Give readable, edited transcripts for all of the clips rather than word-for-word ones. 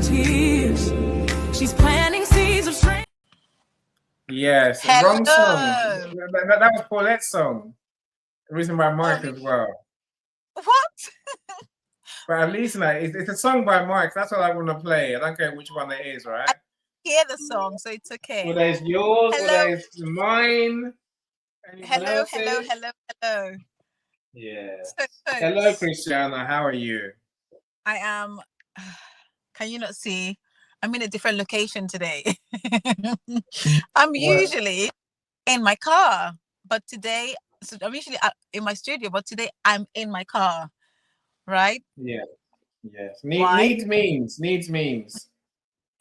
tears. She's planting seeds of strength. Yes, Hello. wrong song. That was Paulette's song. Written by Mike as well. What? But at least it's a song by Mike. That's what I want to play. I don't care which one it is, right? I hear the song, so it's okay. Well, there's yours. Hello. Well, there's mine. Hello. Yeah. So, hello, Christiana. How are you? I am. Can you not see? I'm in a different location today. I'm usually in my car, but today, so I'm usually in my studio, but today I'm in my car, right? Yeah. Yes. Needs means.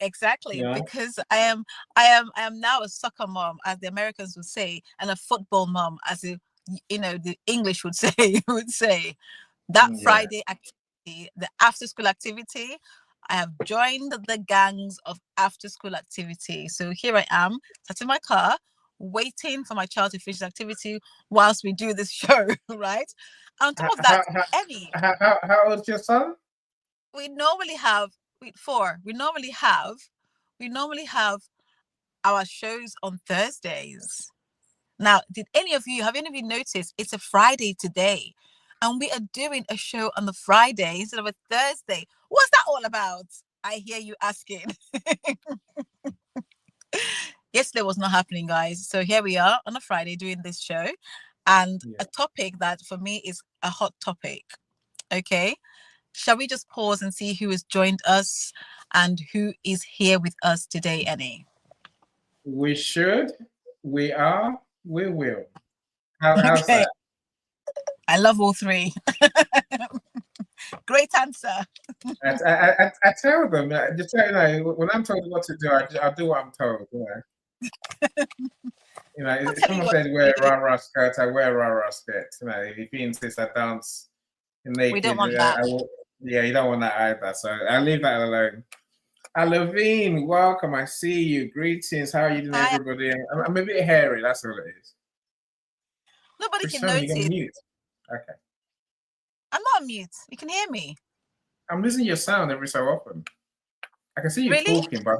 Exactly, Yeah. because I am now a soccer mom, as the Americans would say, and a football mom, as the English would say. That Friday activity, the after school activity, I have joined the gangs of after school activity. So here I am, sat in my car, waiting for my child to finish the activity whilst we do this show, right? On top of that, Eny, how old's your son? we normally have 4. We normally have our shows on Thursdays. Now, have any of you noticed it's a Friday today, and we are doing a show on the Friday instead of a Thursday? What's that all about? I hear you asking. Yesterday was not happening, guys. So here we are on a Friday doing this show, and a topic that for me is a hot topic. Okay. Shall we just pause and see who has joined us and who is here with us today, Eny? We should. We are. We will. How's that? I love all three. Great answer. I tell them, just when I'm told what to do, I do what I'm told. If someone says wear a rah-rah skirt, I wear a rah-rah skirt. If he insists I dance naked, we don't want that. You don't want that either. So I'll leave that alone. Alavine, welcome. I see you. Greetings. How are you doing, everybody? I'm a bit hairy. That's all it is. Nobody can notice. You can mute. Okay. I'm not on mute. You can hear me. I'm losing your sound every so often. I can see you talking, but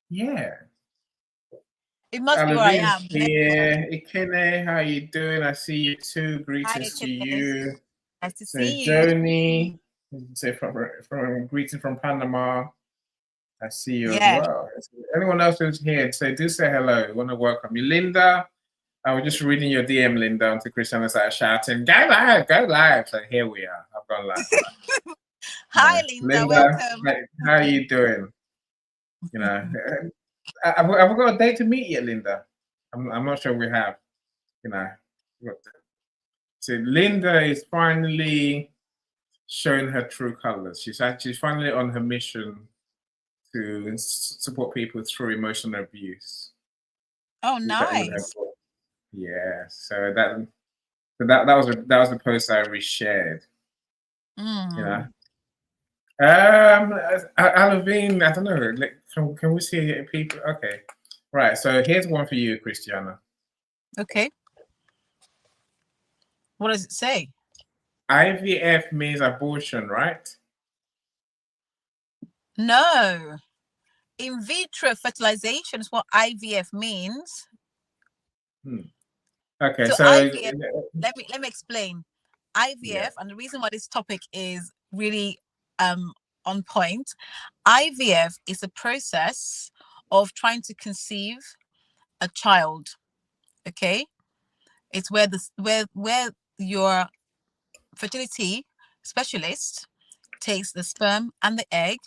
yeah. It must be where I am. Yeah, Ikene, how are you doing? I see you too. Greetings to you. Nice to see you. Joni, say from greeting from Panama. I see you as well. Anyone else who's here, do say hello. We want to welcome you. Linda, I was just reading your DM, Linda, onto Christiana started shouting, go live. So here we are. I've gone live. Hi, Linda. Welcome. How are you doing? Have we got a date to meet yet, Linda? I'm not sure we have. So Linda is finally showing her true colors. She's finally on her mission to support people through emotional abuse. Oh, nice. Yeah. So that was the post I reshared. Alavine, I don't know. Can we see people? Okay. Right. So here's one for you, Christiana. Okay. What does it say? IVF means abortion, right? No. In vitro fertilization is what IVF means. Okay, so IVF, let me explain. IVF, and the reason why this topic is really on point. IVF is a process of trying to conceive a child. Okay, it's where your fertility specialist takes the sperm and the egg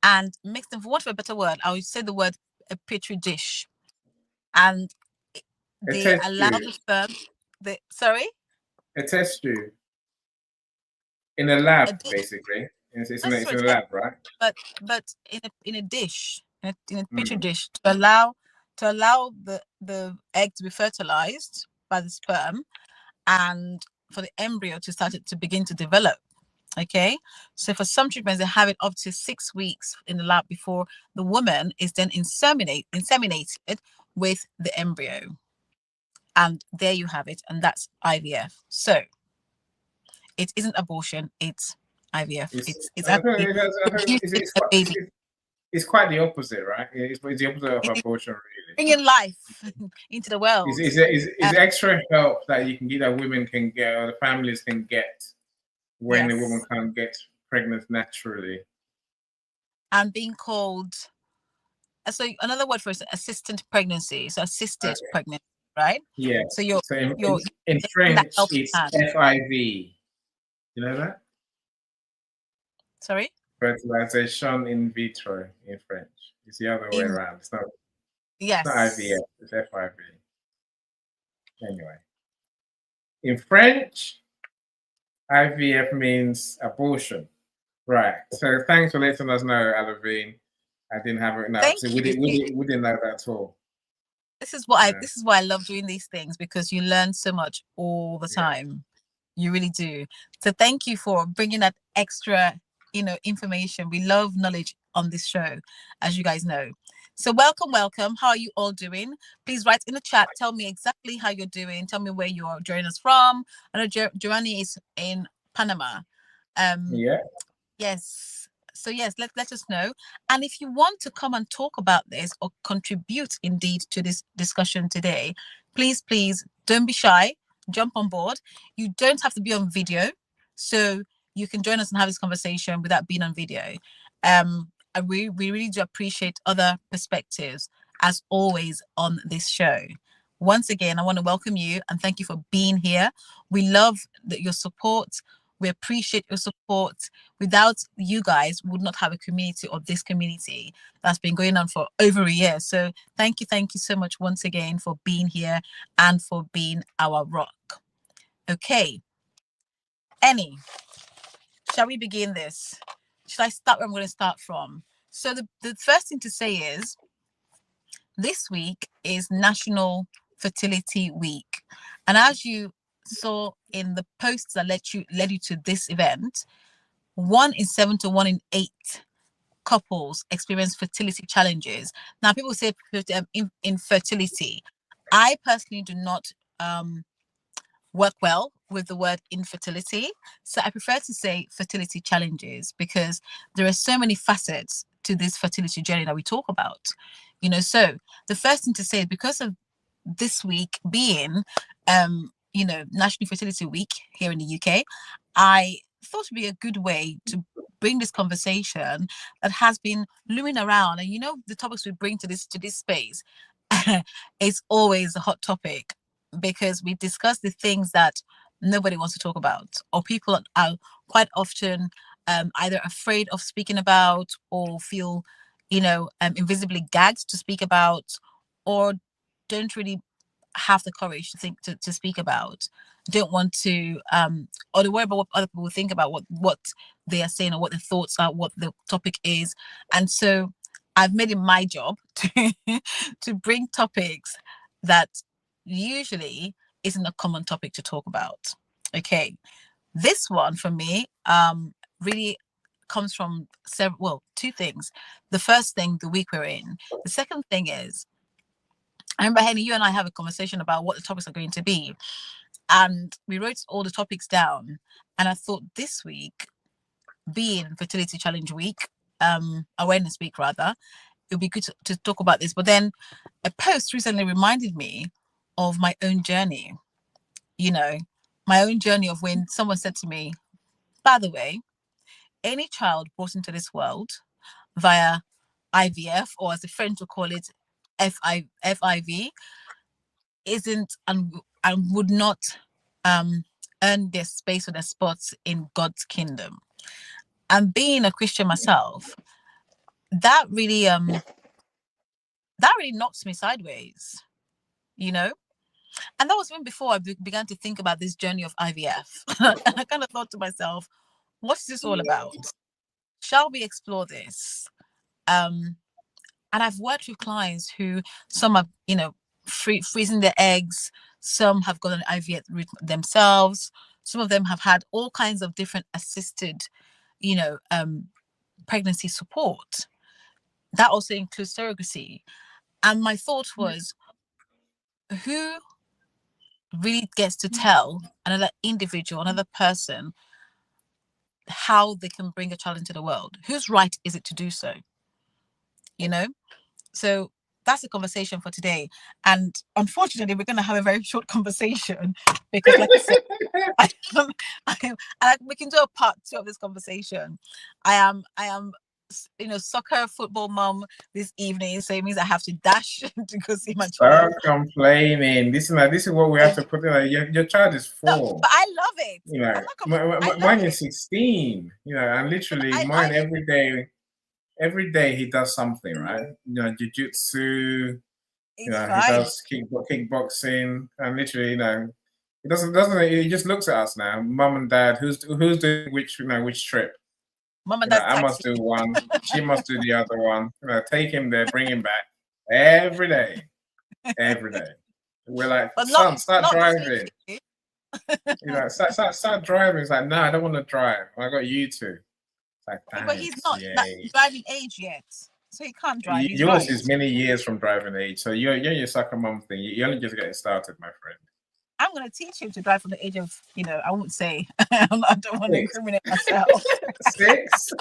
and mix them, for want of a better word, I would say the word a petri dish, and they allow the sperm. A test tube in a lab, basically. It's in a lab, right? But in a dish, in a petri dish, to allow the egg to be fertilized by the sperm, and for the embryo to begin to develop. Okay, so for some treatments they have it up to 6 weeks in the lab before the woman is then inseminated with the embryo, and there you have it, and that's IVF. So it isn't abortion, it's IVF. It's actually a baby. it's quite the opposite, right? It's the opposite of abortion, really. Bringing life into the world. It's extra help that you can get, that women can get, or the families can get when a woman can't get pregnant naturally. And being called, so another word for it is assistant pregnancy, so assisted pregnancy, right? Yeah. So in French, it's FIV. You know that? Sorry? Fertilization in vitro in French. It's the other way around. It's not IVF, it's FIV. Anyway. In French, IVF means abortion. Right. So thanks for letting us know, Alavine. I didn't have it now. So we didn't know that at all. This is why I love doing these things, because you learn so much all the time. You really do. So thank you for bringing that extra, information. We love knowledge on this show, as you guys know. So welcome. How are you all doing? Please write in the chat. Tell me exactly how you're doing. Tell me where you're joining us from. I know Joanny is in Panama. Yes. So yes, let us know. And if you want to come and talk about this or contribute indeed to this discussion today, please don't be shy. Jump on board. You don't have to be on video, so you can join us and have this conversation without being on video. We really do appreciate other perspectives, as always, on this show. Once again, I want to welcome you and thank you for being here. We love your support. We appreciate your support. Without you guys, we would not have a community, or this community that's been going on for over a year. So thank you so much once again for being here and for being our rock. Okay. Eny, shall we begin this? Should I start where I'm going to start from? So the first thing to say is, this week is National Fertility Week. And as you saw in the posts that led you to this event, 1 in 7 to 1 in 8 couples experience fertility challenges. Now, people say infertility. I personally do not work well with the word infertility, so I prefer to say fertility challenges, because there are so many facets to this fertility journey that we talk about. So the first thing to say is, because of this week being National Fertility Week here in the UK, I thought it'd be a good way to bring this conversation that has been looming around. And the topics we bring to this space is always a hot topic, because we discuss the things that nobody wants to talk about, or people are quite often either afraid of speaking about, or feel invisibly gagged to speak about, or don't really have the courage to speak about, don't want to or to worry about what other people think about what they are saying, or what their thoughts are, what the topic is. And so I've made it my job to bring topics that usually isn't a common topic to talk about. Okay, this one for me really comes from two things. The first thing, the week we're in. The second thing is, I remember, Eny, you and I have a conversation about what the topics are going to be, and we wrote all the topics down. And I thought this week, being Fertility Challenge Week, Awareness Week rather, it would be good to talk about this. But then a post recently reminded me of my own journey. My own journey of when someone said to me, by the way, any child brought into this world via IVF, or as the French will call it, FIV, isn't and would not earn their space or their spots in God's kingdom. And being a Christian myself, that really knocks me sideways, and that was even before I began to think about this journey of IVF. I kind of thought to myself, what's this all about? Shall we explore this? And I've worked with clients who, some are freezing their eggs, some have got an IVF route themselves, some of them have had all kinds of different assisted pregnancy support. That also includes surrogacy. And my thought was, who really gets to tell another individual, another person, how they can bring a child into the world? Whose right is it to do so? you know. So that's the conversation for today. And unfortunately, we're going to have a very short conversation because, like I said, we can do a part 2 of this conversation. I am, soccer football mom this evening, so it means I have to dash to go see my child. Stop complaining. This is what we have to put in. Your child is 4. No, but I love it. You know, mine is 16. You know, and literally mine every day he does something, right? You know, jiu-jitsu. You know, he does kickboxing, and literally, you know, he doesn't. He just looks at us now, mum and dad. Who's doing which trip? Mum and dad. I must do one. She must do the other one. You know, take him there, bring him back every day. Every day. We're like, son, start driving. You know, start driving. It's like, no, I don't want to drive. I got you to. Like, but he's not that driving age yet, so he can't drive. Yours is many years from driving age, so you're your soccer mom thing. You're only just getting started, my friend. I'm going to teach him to drive from the age of, I won't say. I don't want to incriminate myself. 6.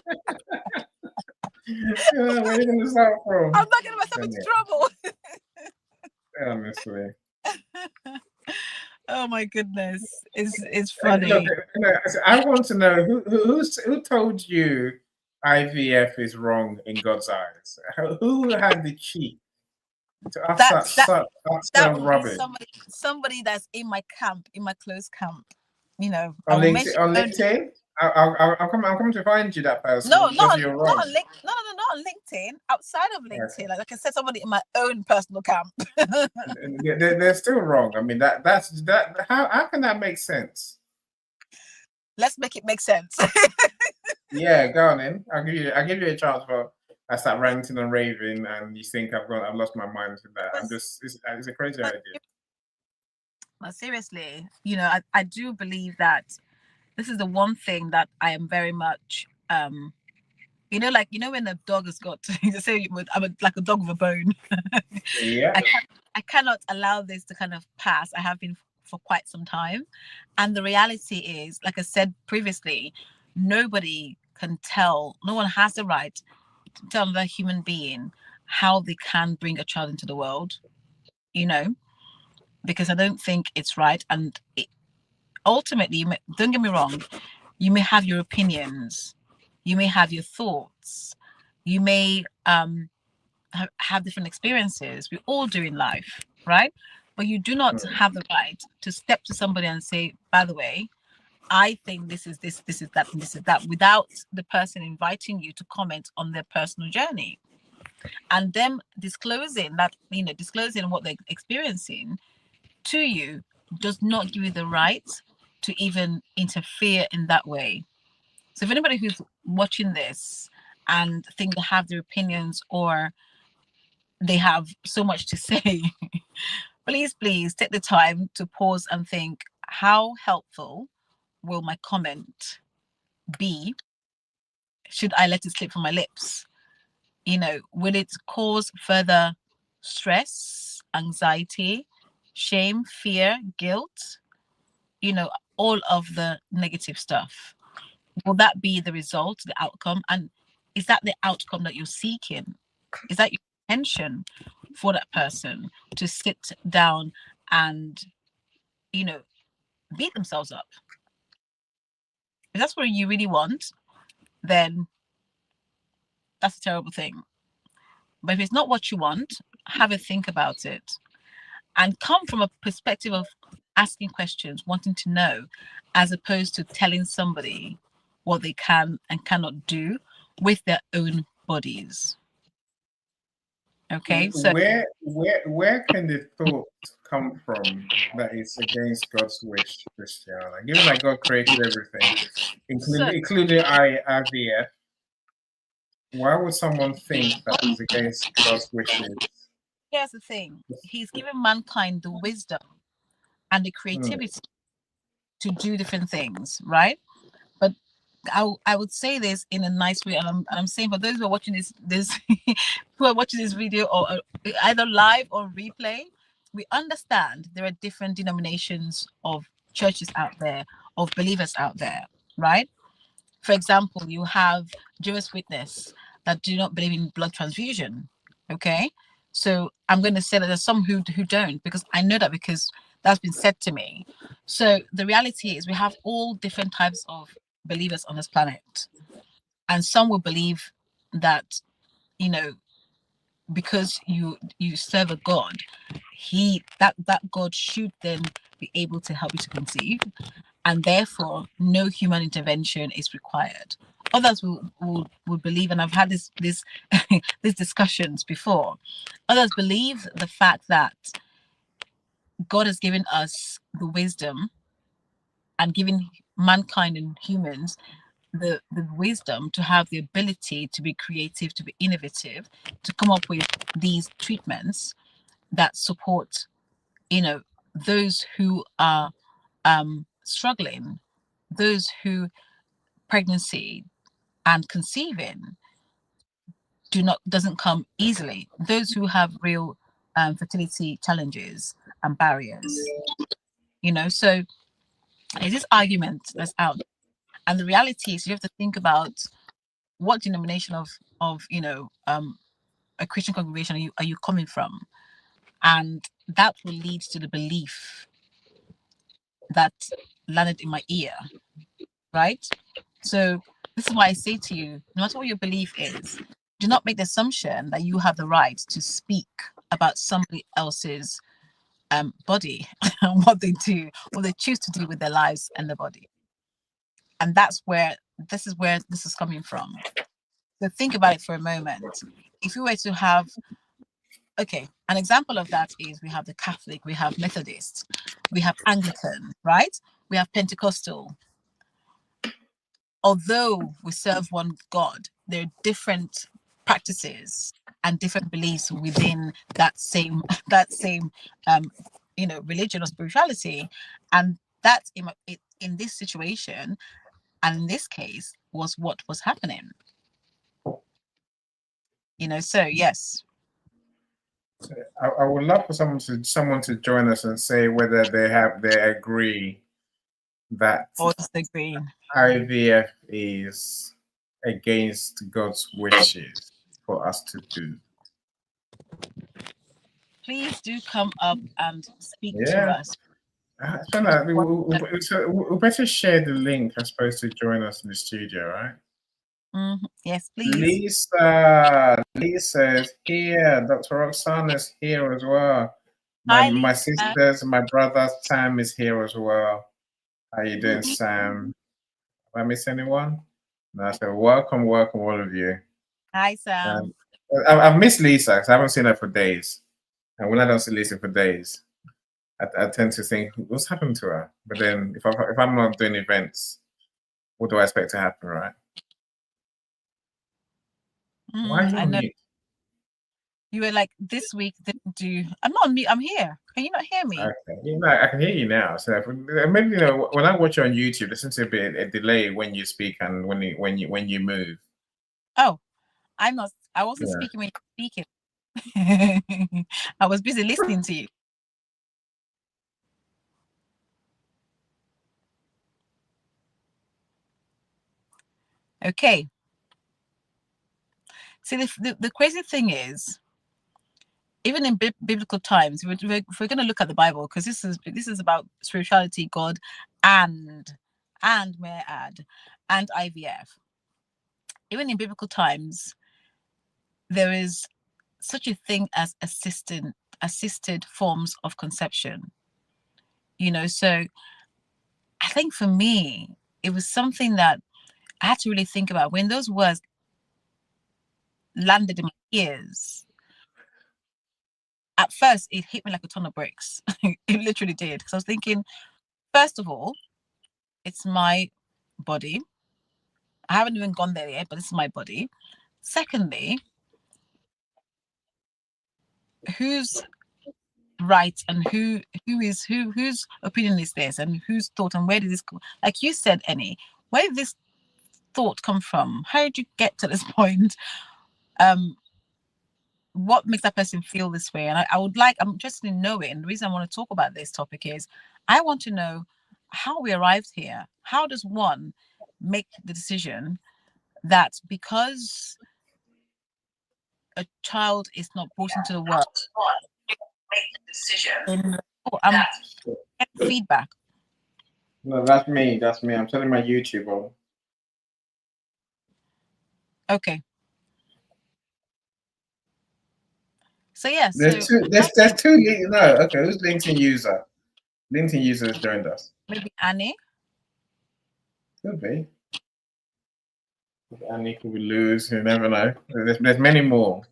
Where are you going to start from? I'm not getting myself into trouble. Honestly. Oh my goodness, it's funny. Look, I want to know who told you IVF is wrong in God's eyes. Who had the cheek to ask that rubbish? Somebody that's in my camp, in my close camp. You know, on LinkedIn. I'm coming to find you, that person. No, not on LinkedIn. Outside of LinkedIn, okay. Like I said, somebody in my own personal camp. They're still wrong. I mean, that's how can that make sense? Let's make it make sense. Yeah, go on in. I'll give you a chance for I start ranting and raving, and you think I've lost my mind with that. It's a crazy idea. But seriously, I do believe that this is the one thing that I am very much, when a dog has got, to say I'm like a dog with a bone. Yeah. I cannot allow this to kind of pass. I have been for quite some time. And the reality is, like I said previously, nobody can tell, no one has the right to tell another human being how they can bring a child into the world, because I don't think it's right. And ultimately, don't get me wrong, you may have your opinions, you may have your thoughts, you may have different experiences. We all do in life, right? But you do not have the right to step to somebody and say, by the way, I think this is this is that, and this is that, without the person inviting you to comment on their personal journey. And them disclosing what they're experiencing to you does not give you the right to even interfere in that way. So if anybody who's watching this and think they have their opinions or they have so much to say, please take the time to pause and think, how helpful will my comment be? Should I let it slip from my lips? Will it cause further stress, anxiety, shame, fear, guilt? All of the negative stuff. Will that be the result, the outcome? And is that the outcome that you're seeking? Is that your intention for that person to sit down and, beat themselves up? If that's what you really want, then that's a terrible thing. But if it's not what you want, have a think about it and come from a perspective of asking questions, wanting to know, as opposed to telling somebody what they can and cannot do with their own bodies. Okay, so where can the thought come from that is against God's wish, Christiana? Given that God created everything, including IVF, why would someone think that is against God's wishes? Here's the thing: He's given mankind the wisdom and the creativity to do different things, right? But I would say this in a nice way, and I'm saying for those who are watching this who are watching this video or either live or replay, we understand there are different denominations of churches out there, of believers out there, right? For example, you have Jehovah's Witness that do not believe in blood transfusion. Okay, so I'm going to say that there's some who don't, because I know that, because that's been said to me. So the reality is we have all different types of believers on this planet, and some will believe that, you know, because you serve a God, that God should then be able to help you to conceive, and therefore no human intervention is required. Others will believe, and I've had this these discussions before. Others believe the fact that God has given us the wisdom and given mankind and humans the wisdom to have the ability to be creative, to be innovative, to come up with these treatments that support, you know, those who are struggling, those who pregnancy and conceiving doesn't come easily, those who have real fertility challenges and barriers, you know. So it's this argument that's out, and the reality is you have to think about what denomination of a Christian congregation are you coming from, and that will lead to the belief that landed in my ear, right? So this is why I say to you, no matter what your belief is, do not make the assumption that you have the right to speak about somebody else's body and what they do, what they choose to do with their lives and their body. And that's where this is coming from. So think about it for a moment. If you were to have, okay, an example of that is we have the Catholic, we have Methodist, we have Anglican, right? We have Pentecostal. Although we serve one God, there are different practices and different beliefs within that same religion or spirituality, and that in this situation and in this case was what was happening. So yes. I would love for someone to join us and say whether they agree that Or disagree. IVF is against God's wishes for us to do. Please do come up and speak to Yeah. us. We better share the link, I suppose, to join us in the studio, right? Yes, please. Lisa is here. Dr. Roxana is here as well. My sisters, my brother Sam is here as well. How you doing, Sam? Have I missed anyone? No, so welcome all of you. Hi, Sam. I've missed Lisa because I haven't seen her for days. And when I don't see Lisa for days, I tend to think, what's happened to her? But then if I'm not doing events, what do I expect to happen, right? Why are you on mute? You were like, this week didn't do. I'm not on mute. I'm here. Can you not hear me? Okay. I can hear you now. So maybe when I watch you on YouTube, there seems to be a delay when you speak and when you move. Oh, I wasn't speaking when you're speaking. I was busy listening to you. Okay. See, the crazy thing is, even in biblical times, if we're going to look at the Bible, because this is about spirituality, God, and may I add, and IVF. Even in biblical times, there is such a thing as assisted forms of conception. So I think for me, it was something that I had to really think about when those words landed in my ears. At first, it hit me like a ton of bricks. It literally did. Because I was thinking, first of all, it's my body. I haven't even gone there yet, but this is my body. Secondly, whose right and whose opinion is this, and whose thought, and where did this go? Like you said, Eny, where did this thought come from? How did you get to this point? What makes that person feel this way? And I'm interested in knowing. And the reason I want to talk about this topic is I want to know how we arrived here. How does one make the decision that because a child is not brought into the world, I'm getting feedback. No, that's me. That's me. I'm telling my YouTube on. Okay. So yes, There's two. There's two. No, okay. Who's LinkedIn user? LinkedIn user has joined us. Maybe Annie. Could be. Annie, could we lose? You never know. There's many more.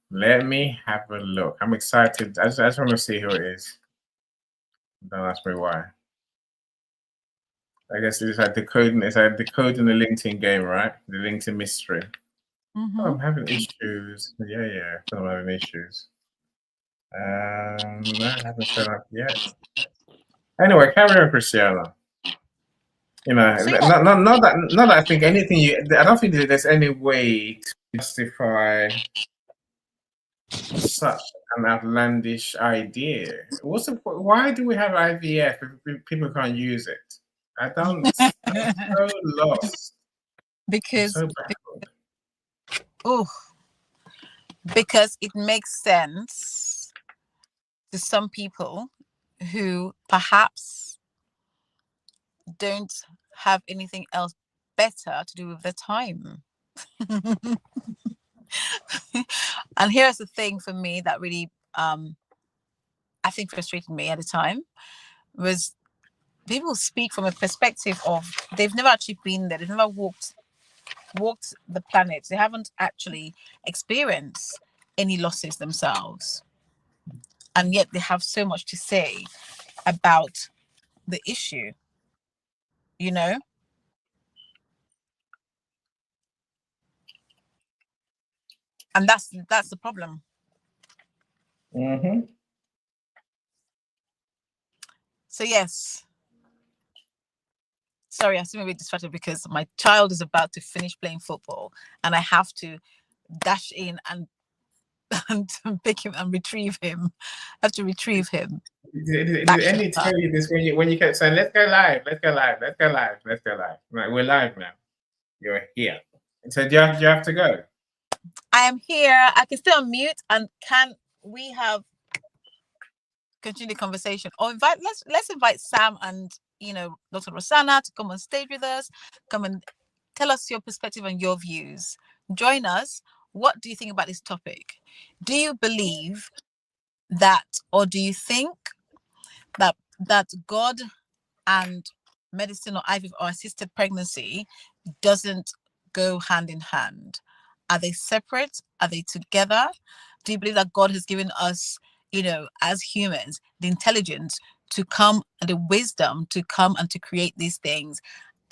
Let me have a look. I'm excited. I just want to see who it is. Don't ask me why. I guess it's like decoding. It's like decoding the LinkedIn game, right? The LinkedIn mystery. Mm-hmm. Oh, I'm having issues. Yeah. I'm having issues. That hasn't shown up yet. Anyway, carry on, Christiana. You know, So, yeah. not that I think anything. I don't think that there's any way to justify such an outlandish idea. What's the point? Why do we have IVF if people can't use it? I don't. I'm so lost. Because I'm so baffled. because it makes sense to some people who perhaps don't have anything else better to do with their time. And here's the thing for me that really I think frustrated me at the time was people speak from a perspective of they've never actually been there, they've never walked the planet, they haven't actually experienced any losses themselves, and yet they have so much to say about the issue, you know. And that's the problem. Mm-hmm. So yes, sorry, I seem a bit distracted because my child is about to finish playing football and I have to dash in and pick him and retrieve him. I have to retrieve him. Did any tell you this when you kept saying, let's go live. Right, we're live now. You're here. So do you have to go? I am here. I can stay on mute, and can we have continue the conversation? Or let's invite Sam and Dr. Rosanna to come on stage with us. Come and tell us your perspective and your views. Join us. What do you think about this topic? Do you believe that, or do you think that God and medicine or IVF or assisted pregnancy doesn't go hand in hand? Are they separate? Are they together? Do you believe that God has given us, as humans, the intelligence to come, the wisdom to come and to create these things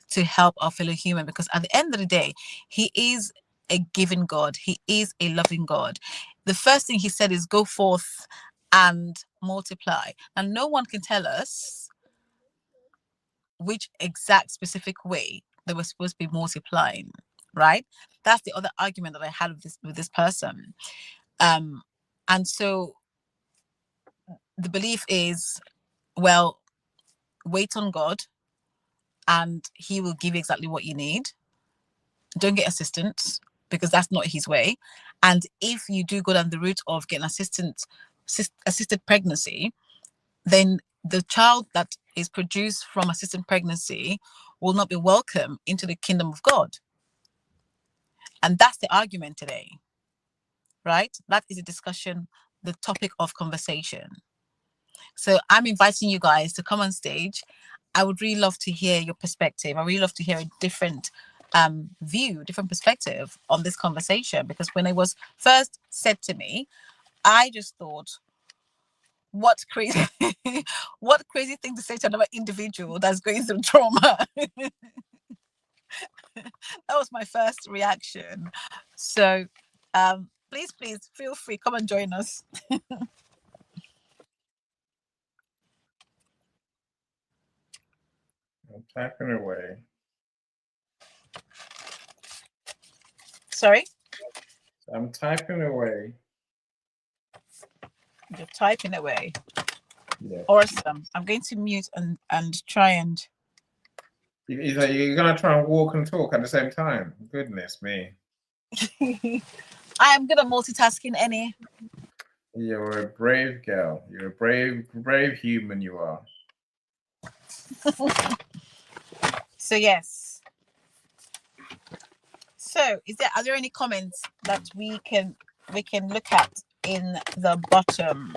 to help our fellow human? Because at the end of the day, he is a giving God. He is a loving God. The first thing he said is go forth and multiply. And no one can tell us which exact specific way they were supposed to be multiplying, right? That's the other argument that I had with this person. And so the belief is, well, wait on God and he will give you exactly what you need. Don't get assistance because that's not his way. And if you do go down the route of getting assisted pregnancy, then the child that is produced from assisted pregnancy will not be welcome into the kingdom of God. And that's the argument today, right? That is a discussion, the topic of conversation. So I'm inviting you guys to come on stage. I would really love to hear your perspective. I really love to hear a different view, different perspective on this conversation, because when it was first said to me, I just thought, what crazy thing to say to another individual that's going through trauma. That was my first reaction. So please feel free, come and join us. I'm typing away. Sorry? I'm typing away. You're typing away. Yeah. Awesome. I'm going to mute and try and... You're going to try and walk and talk at the same time? Goodness me. I am good at multitasking, Eny. You're a brave girl. You're a brave human. You are. So yes. So are there any comments that we can look at in the bottom?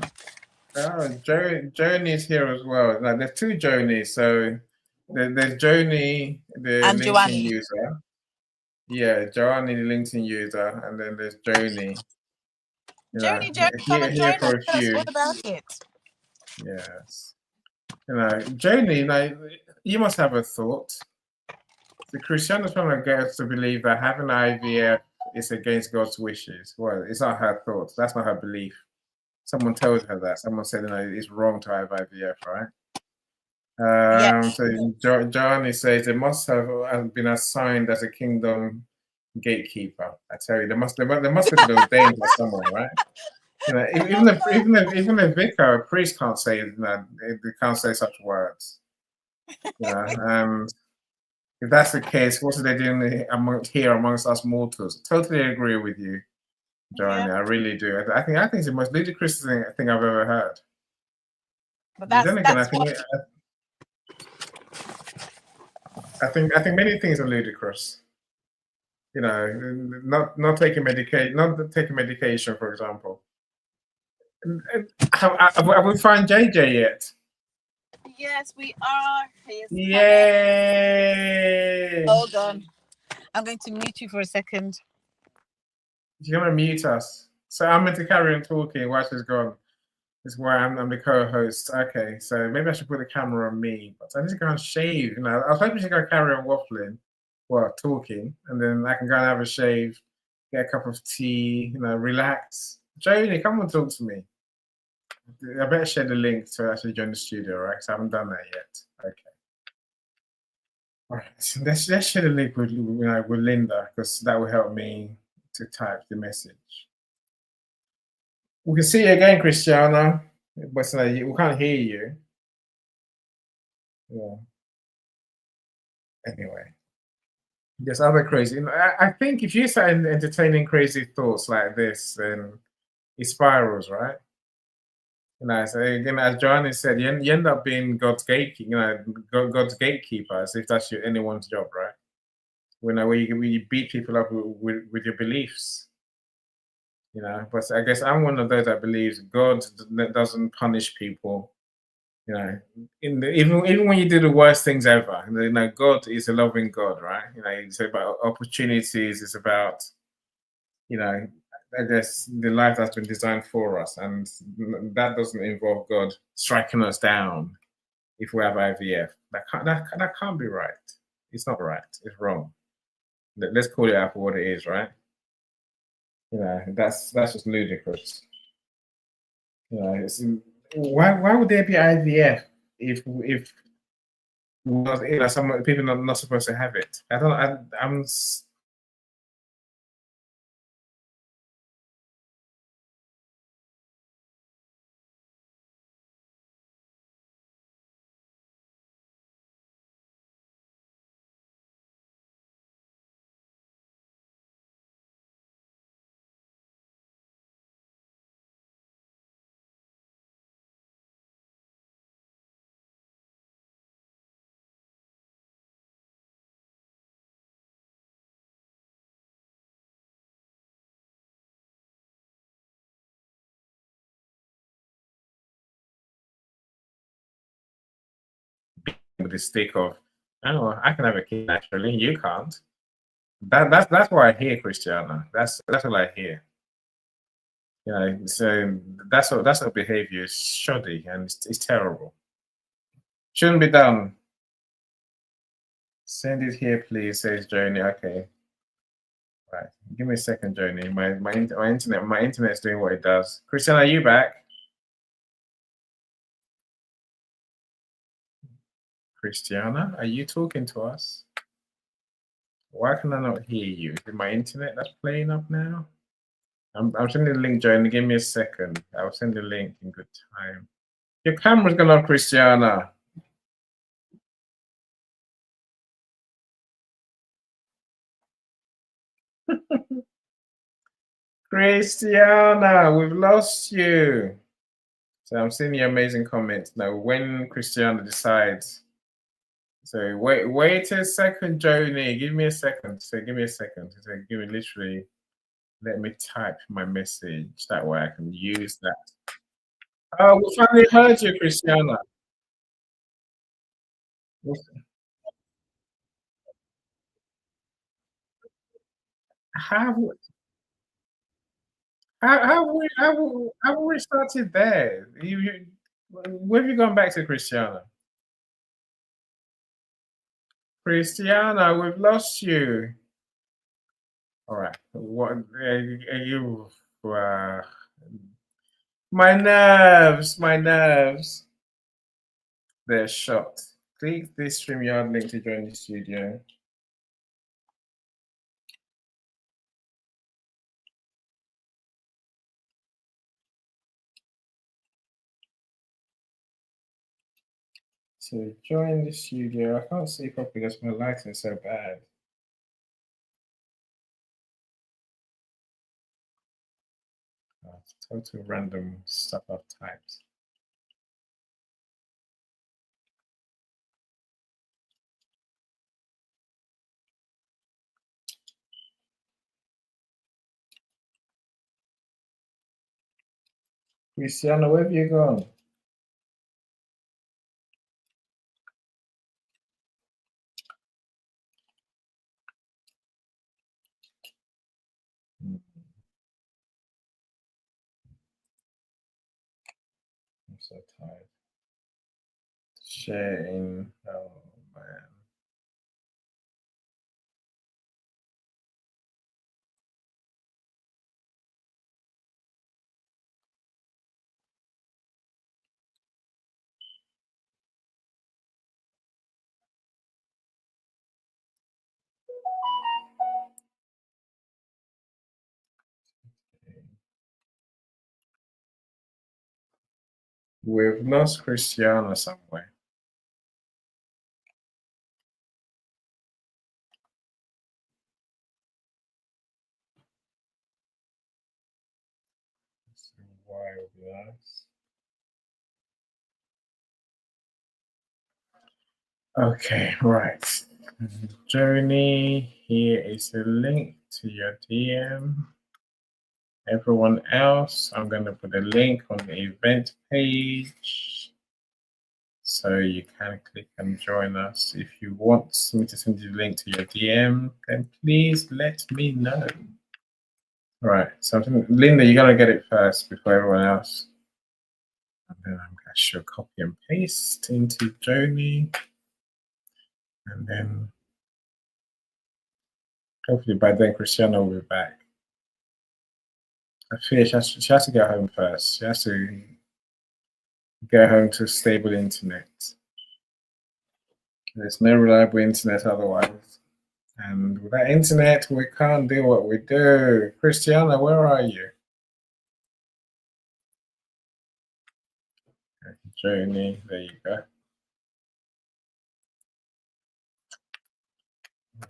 Oh, Joni is here as well. Like, there's two Jonies. So there's Joni, the And LinkedIn Joanne. user. Yeah, Joanne, the LinkedIn user, and then there's Joni. Joni, come and Here join for us. a Tell us few. all about it. Yes. Joni, you must have a thought. The Christiana's trying to get us to believe that having IVF is against God's wishes. Well, it's not her thoughts. That's not her belief. Someone told her that. Someone said, it's wrong to have IVF, right? Yes. So Johnny says it must have been assigned as a kingdom gatekeeper. I tell you, there must have been ordained by someone, right? Even a vicar, a priest can't say they can't say such words. And if that's the case, what are they doing amongst us mortals? Totally agree with you, Johnny. I really do. I think it's the most ludicrous thing I've ever heard. But then again, I think many things are ludicrous. Not taking medication, for example. Have we found JJ yet? Yes, we are. Yay! Hold on. I'm going to mute you for a second. You're gonna mute us. So I'm meant to carry on talking while she's gone. This is why I'm the co-host. Okay, so maybe I should put the camera on me, but I need to go and shave. I was hoping she's gonna carry on waffling, talking, and then I can go and have a shave, get a cup of tea, relax. Joni, come and talk to me. I better share the link to actually join the studio, right? Because I haven't done that yet. Okay. All right, so let's share the link with Linda, because that will help me to type the message. We can see you again, Christiana, but we can't hear you. Yeah. Anyway, there's other crazy. I think if you start entertaining crazy thoughts like this, then it spirals, right? So again, as Joanna said, you end up being God's gatekeeper. God's gatekeeper, as if that's anyone's job, right? Where you beat people up with your beliefs. But I guess I'm one of those that believes God doesn't punish people. Even when you do the worst things ever, God is a loving God, right? It's about opportunities. It's about, I guess the life that's been designed for us, and that doesn't involve God striking us down if we have IVF. That can't be right. It's not right. It's wrong. Let's call it out for what it is, right? That's just ludicrous. Why would there be IVF if some people are not supposed to have it? I'm with the stick of, oh, I can have a kid naturally, you can't. That's what I hear, Christiana. That's what I hear. So that's what behavior is shoddy and it's terrible. Shouldn't be done. Send it here, please, says Joni. Okay. Right. Give me a second, Joni. My internet's doing what it does. Christiana, are you back? Christiana, are you talking to us? Why can I not hear you? Is it my internet that's playing up now? I'm sending the link, Joni. Give me a second. I'll send the link in good time. Your camera's gone off, Christiana. Christiana, we've lost you. So I'm seeing your amazing comments now. When Christiana decides. So wait a second, Joni. Give me a second. So give me a second. So give me literally. Let me type my message. That way I can use that. Oh, we finally heard you, Christiana. Have have we started there? Where have you gone back to, Christiana? Christiana, we've lost you. All right. What are you? Uh, my nerves, my nerves. They're shot. Click this StreamYard link to join the studio. To join the studio, I can't see properly because my lighting is so bad. Oh, total random stuff I've typed. Cristiano, where have you gone? I'm so tired. Sharing. Oh man. We've lost Cristiano somewhere. Why would be nice. Okay, right. Joni, here is the link to your DM. Everyone else, I'm going to put a link on the event page so you can click and join us. If you want me to send you the link to your DM, then please let me know. All right, so Linda, you're going to get it first before everyone else. And then I'm going to copy and paste into Joni. And then hopefully by then Christiana will be back. I fear she has to get home first. She has to get home to stable internet. There's no reliable internet otherwise. And without internet, we can't do what we do. Christiana, where are you? Joni, there you go.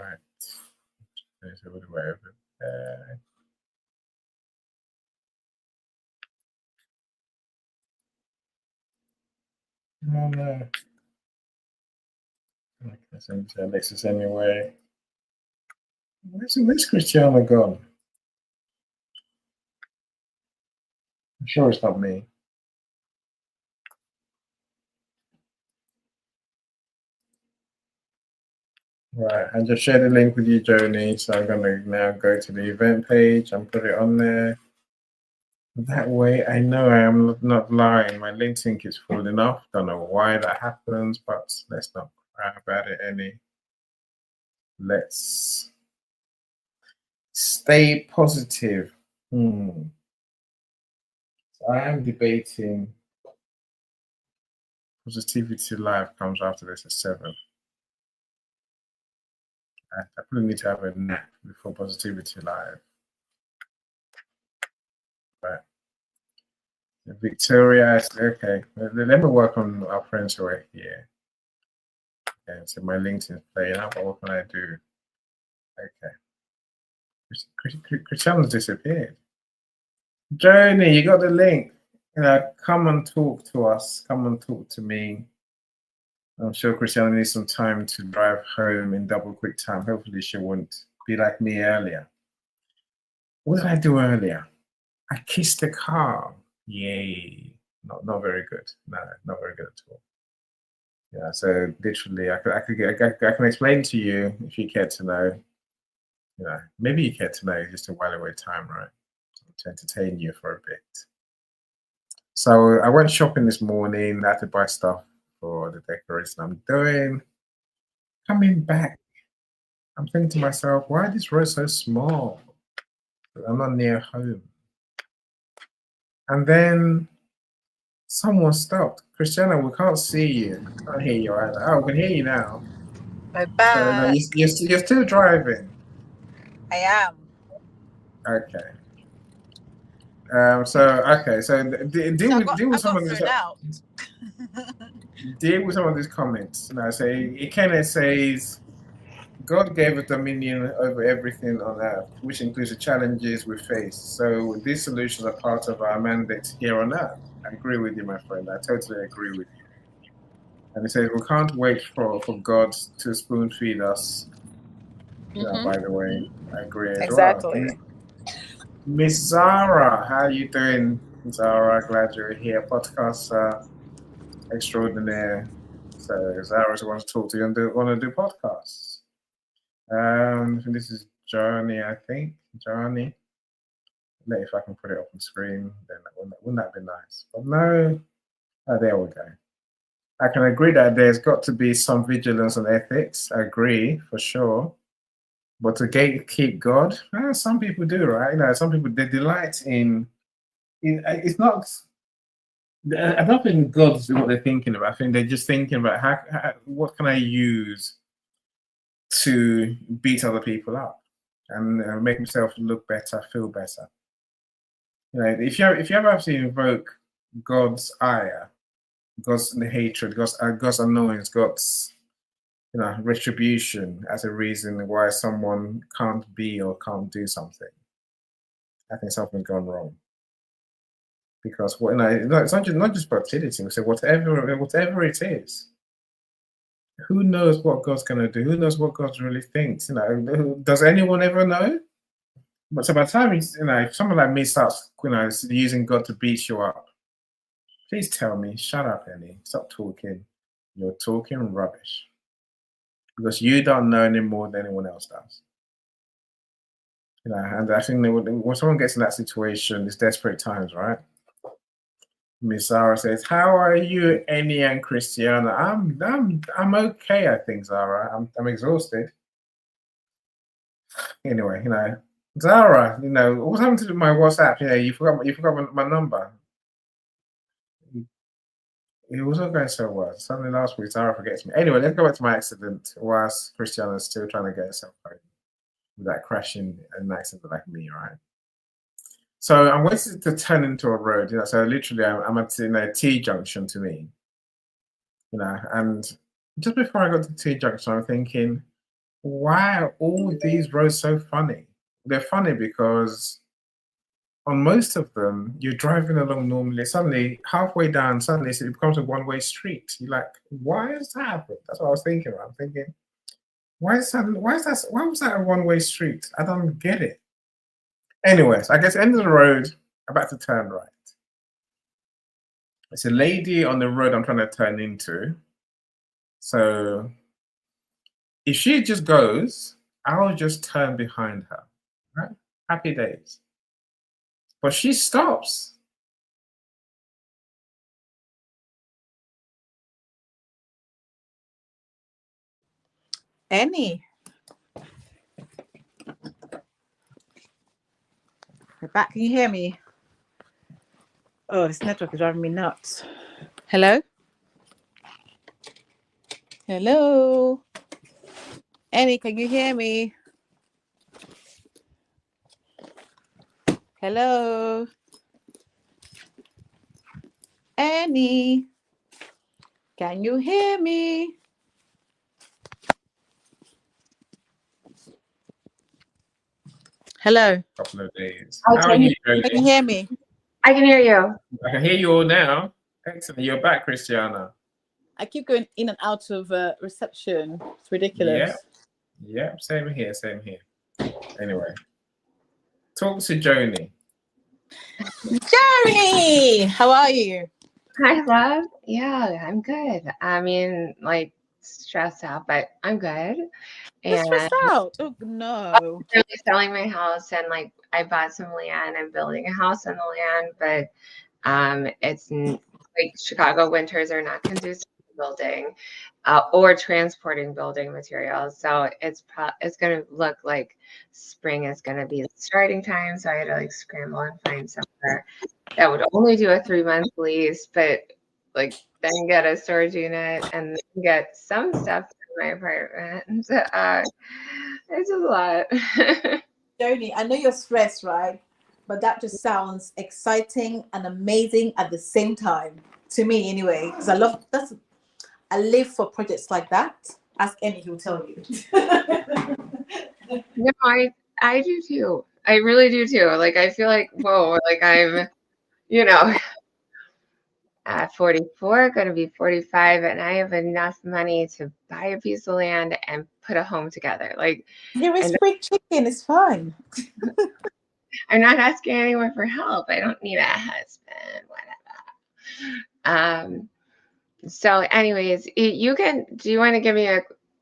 Right. There's a little way over there. Oh no. I can send it to Alexis anyway. Where's Christiana gone? I'm sure it's not me. Right, I just shared the link with you, Joni. So I'm going to now go to the event page and put it on there. That way, I know I am not lying. My LinkedIn keeps falling off. Don't know why that happens, but let's not cry about it any. Let's stay positive. So I am debating Positivity Live comes after this at 7. I probably need to have a nap before Positivity Live. But Victoria, okay, let me work on our friends who are here. Okay, so my LinkedIn's playing up, but what can I do? Okay. Christiana's disappeared. Joni, you got the link. Come and talk to us. Come and talk to me. I'm sure Christiana needs some time to drive home in double quick time. Hopefully she won't be like me earlier. What did I do earlier? I kissed the car. Yay. Not very good. No, not very good at all. Yeah, so literally I can explain to you if you care to know. Maybe you care to know just a while away time, right? To entertain you for a bit. So I went shopping this morning. I had to buy stuff for the decoration I'm doing. Coming back, I'm thinking to myself, why is this road so small? I'm not near home. And then someone stopped. Christiana, we can't see you. Can't hear you either. Oh, we can hear you now. Bye-bye. So no, you're still driving. I am. Okay. So deal with some of this. Deal with some of these comments. So Ikene says, God gave us dominion over everything on earth, which includes the challenges we face. So these solutions are part of our mandate here on earth. I agree with you, my friend. I totally agree with you. And he says, we can't wait for God to spoon feed us. By the way, I agree as exactly. well. Miss Zara, how are you doing, Zara? Glad you're here. Podcast extraordinaire. So Zara wants to talk to you and want to do podcasts. This is Johnny, I think. Johnny. If I can put it up on screen, then wouldn't that be nice? But no. Oh, there we go. I can agree that there's got to be some vigilance on ethics. I agree, for sure. But to gatekeep God, some people do, right? Some people, they delight in it's not. I don't think God's what they're thinking about. I think they're just thinking about what can I use to beat other people up and make myself look better, feel better. If you ever have to invoke God's ire, God's hatred, God's annoyance, God's retribution as a reason why someone can't be or can't do something, I think something's gone wrong. Because it's not just fertility. We say whatever it is. Who knows what God's gonna do? Who knows what God really thinks? Does anyone ever know? But so by the time if someone like me starts using God to beat you up, please tell me, shut up, Eny. Stop talking. You're talking rubbish. Because you don't know any more than anyone else does. And I think when someone gets in that situation, it's desperate times, right? Miss Zara says, "How are you, Eny and Christiana?" I'm okay, I think, Zara. I'm exhausted. Anyway, Zara, what happened to my WhatsApp? You forgot my number. It wasn't going so well. Suddenly last week, Zara forgets me. Anyway, let's go back to my accident whilst Christiana's still trying to get herself home without crashing an accident like me, right? So I'm waiting to turn into a road, so literally I'm at a T junction to me, and just before I got to T junction, I'm thinking, why are all these roads so funny? They're funny because on most of them, you're driving along normally, suddenly halfway down, suddenly it becomes a one-way street. You're like, why has that happened? That's what I was thinking. I'm thinking, why was that a one-way street? I don't get it. Anyways, I guess end of the road, about to turn right. It's a lady on the road I'm trying to turn into. So if she just goes, I'll just turn behind her. Right? Happy days. But she stops. Eny. We're back. Can you hear me? Oh, this network is driving me nuts. Hello? Hello? Eny, can you hear me? Hello? Eny? Can you hear me? Hello. Couple of days. Oh, How are you, Jodie? Can you hear me? I can hear you. I can hear you all now. Excellent. You're back, Christiana. I keep going in and out of reception. It's ridiculous. Yeah. Same here. Same here. Anyway, talk to Joni. Joni, how are you? Hi, love. Yeah, I'm good. I mean, like stressed out, but I'm good. You're And stressed out. Oh no. really selling my house, and like I bought some land and building a house on the land, but it's like Chicago winters are not conducive to building or transporting building materials. So it's going to look like spring is going to be the starting time. So I had to like scramble and find somewhere that would only do a 3-month lease, but like then get a storage unit and then get some stuff in my apartment. It's a lot. Joni, I know you're stressed, right? But that just sounds exciting and amazing at the same time. To me anyway. Because I live for projects like that. Ask Eny, he'll tell you. No, I do too. I really do too. Like I feel like, whoa, like I'm, you know, at 44, going to be 45, and I have enough money to buy a piece of land and put a home together. Like You're a spring chicken, it's fine. I'm not asking anyone for help. I don't need a husband, whatever. So anyways, do you want to give me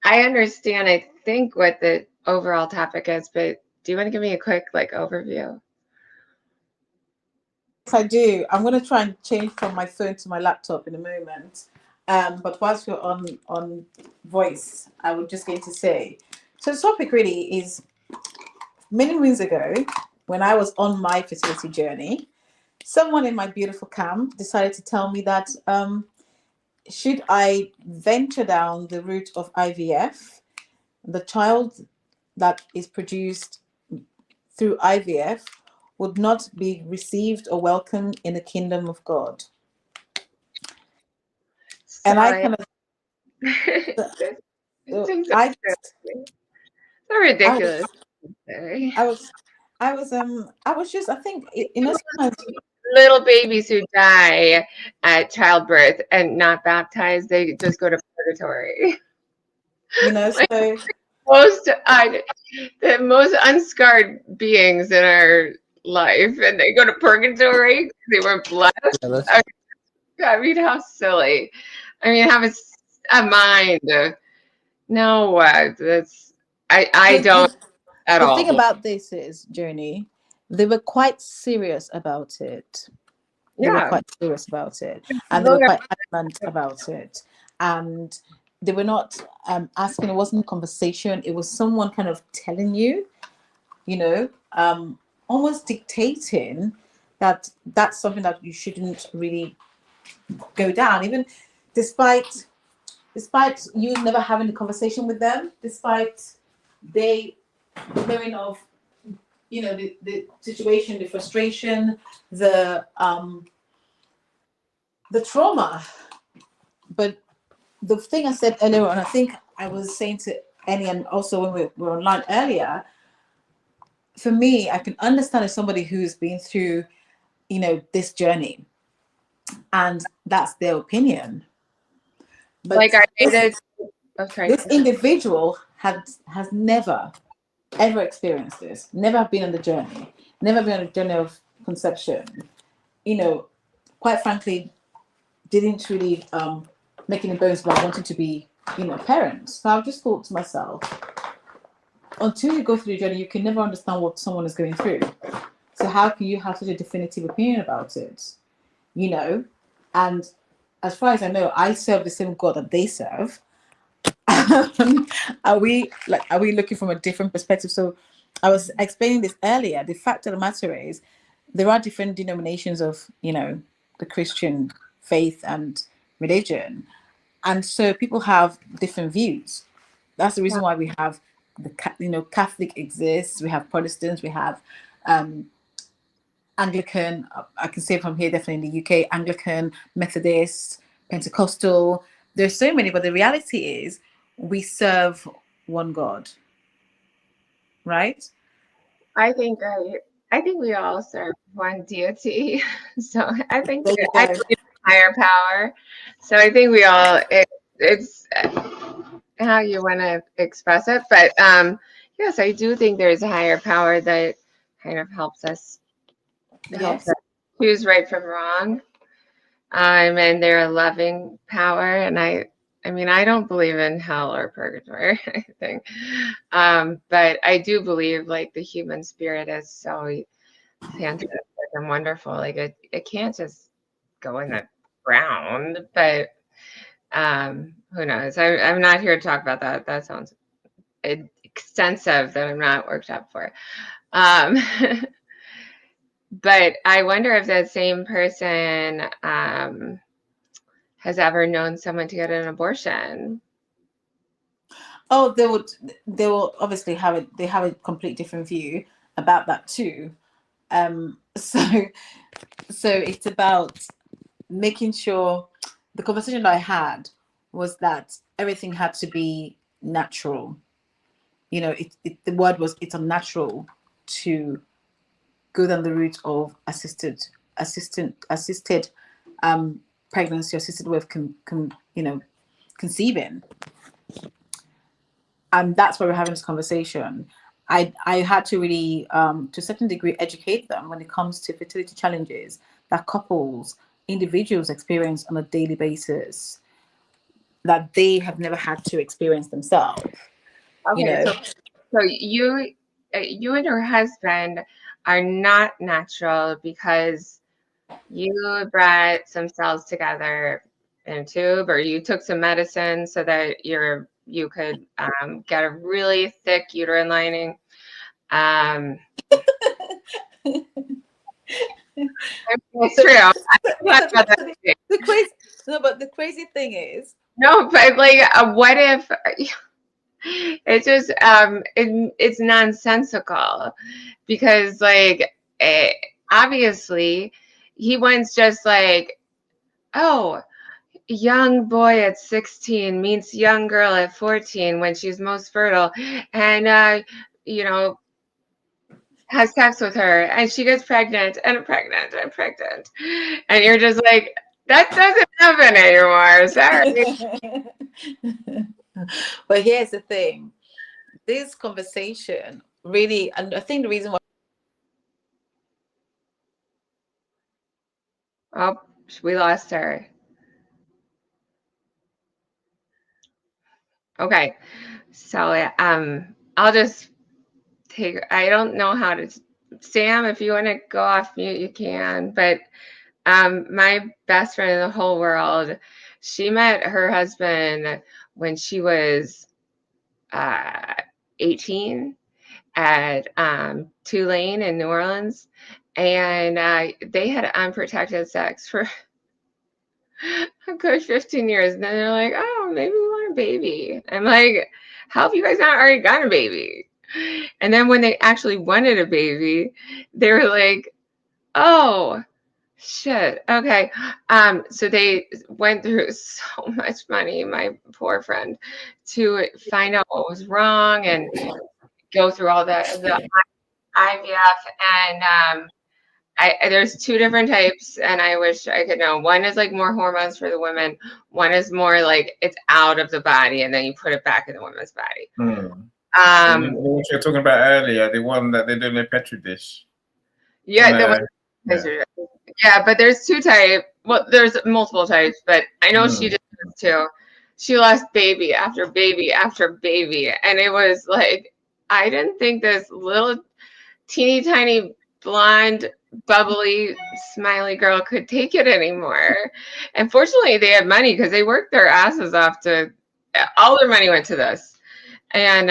I understand, I think what the overall topic is, but do you want to give me a quick like overview? Yes, I do. I'm going to try and change from my phone to my laptop in a moment. But whilst you're on voice, I was just going to say, so the topic really is many moons ago, when I was on my fertility journey, someone in my beautiful camp decided to tell me that should I venture down the route of IVF, the child that is produced through IVF would not be received or welcomed in the kingdom of God. And I kind of, it's so ridiculous. I was just, I think, you know, sometimes little babies who die at childbirth and not baptized, they just go to purgatory. You know, like so the most unscarred beings in our life, and they go to purgatory because they weren't blessed. I mean, how silly. I mean, have a mind. No, that's I don't at all. The thing about this is, Joni, they were quite serious about it. They were quite serious about it, and they were quite adamant about it. And they were not asking. It wasn't a conversation. It was someone kind of telling you, you know, almost dictating that that's something that you shouldn't really go down, even despite you never having a conversation with them, despite they knowing of, you know, the situation, the frustration, the trauma. But the thing I said earlier, and I think I was saying to Eny, and also when we were online earlier, for me, I can understand as somebody who's been through, you know, this journey, and that's their opinion. But like this individual has never ever experienced this, never been on the journey, never been on a journey of conception, you know, quite frankly, didn't really make any bones about wanting to be, you know, parents. So I've just thought to myself, until you go through the journey, you can never understand what someone is going through. So how can you have such a definitive opinion about it? You know, and as far as I know, I serve the same God that they serve. Are we looking from a different perspective? So I was explaining this earlier. The fact of the matter is there are different denominations of, you know, the Christian faith and religion, and so people have different views. That's the reason why we have Catholic exists, we have Protestants, we have Anglican, I can say from here, definitely in the UK, Anglican, Methodist, Pentecostal. There's so many, but the reality is we serve one God, right? I think we all serve one deity. So I think There you I go. believe in higher power. So I think we all it's how you want to express it. But yes, I do think there's a higher power that kind of helps us Yes. choose right from wrong. And they're a loving power. And I mean, I don't believe in hell or purgatory or anything. But I do believe like the human spirit is so fantastic and wonderful. Like it can't just go in the ground, but who knows? I'm not here to talk about that. That sounds extensive that I'm not worked up for. But I wonder if that same person has ever known someone to get an abortion. Oh, they will obviously they have a complete different view about that too. So it's about making sure the conversation I had was that everything had to be natural. You know, the word was it's unnatural to go down the route of assisted pregnancy, assisted with conceiving, and that's why we're having this conversation. I had to really, to a certain degree, educate them when it comes to fertility challenges that couples, individuals experience on a daily basis that they have never had to experience themselves. Okay, so you and your husband are not natural because you brought some cells together in a tube, or you took some medicine so that you could get a really thick uterine lining. It's true. The crazy thing is, no, but like, what if it's just it's nonsensical, because like obviously he wants just like, oh, young boy at 16 meets young girl at 14 when she's most fertile, and has sex with her, and she gets pregnant and pregnant and pregnant, and you're just like, that doesn't happen anymore. Sorry. but here's the thing: this conversation really, and I think the reason why. Oh, we lost her. Okay, so I'll just take. I don't know how to. Sam, if you want to go off mute, you can. But my best friend in the whole world, she met her husband when she was 18 at Tulane in New Orleans, and they had unprotected sex for a good 15 years. And then they're like, oh, maybe we want a baby. I'm like, how have you guys not already gotten a baby? And then when they actually wanted a baby, they were like, oh, shit. Okay. So they went through so much money, my poor friend, to find out what was wrong and go through all the IVF. And there's two different types, and I wish I could know. One is like more hormones for the women. One is more like it's out of the body, and then you put it back in the woman's body. What you're talking about earlier, the one that they do in the Petri dish. Yeah, yeah, but there's two types. Well, there's multiple types, but I know she did this too. She lost baby after baby after baby, and it was like, I didn't think this little teeny tiny blonde bubbly smiley girl could take it anymore. And fortunately they had money, because they worked their asses off to, all their money went to this. And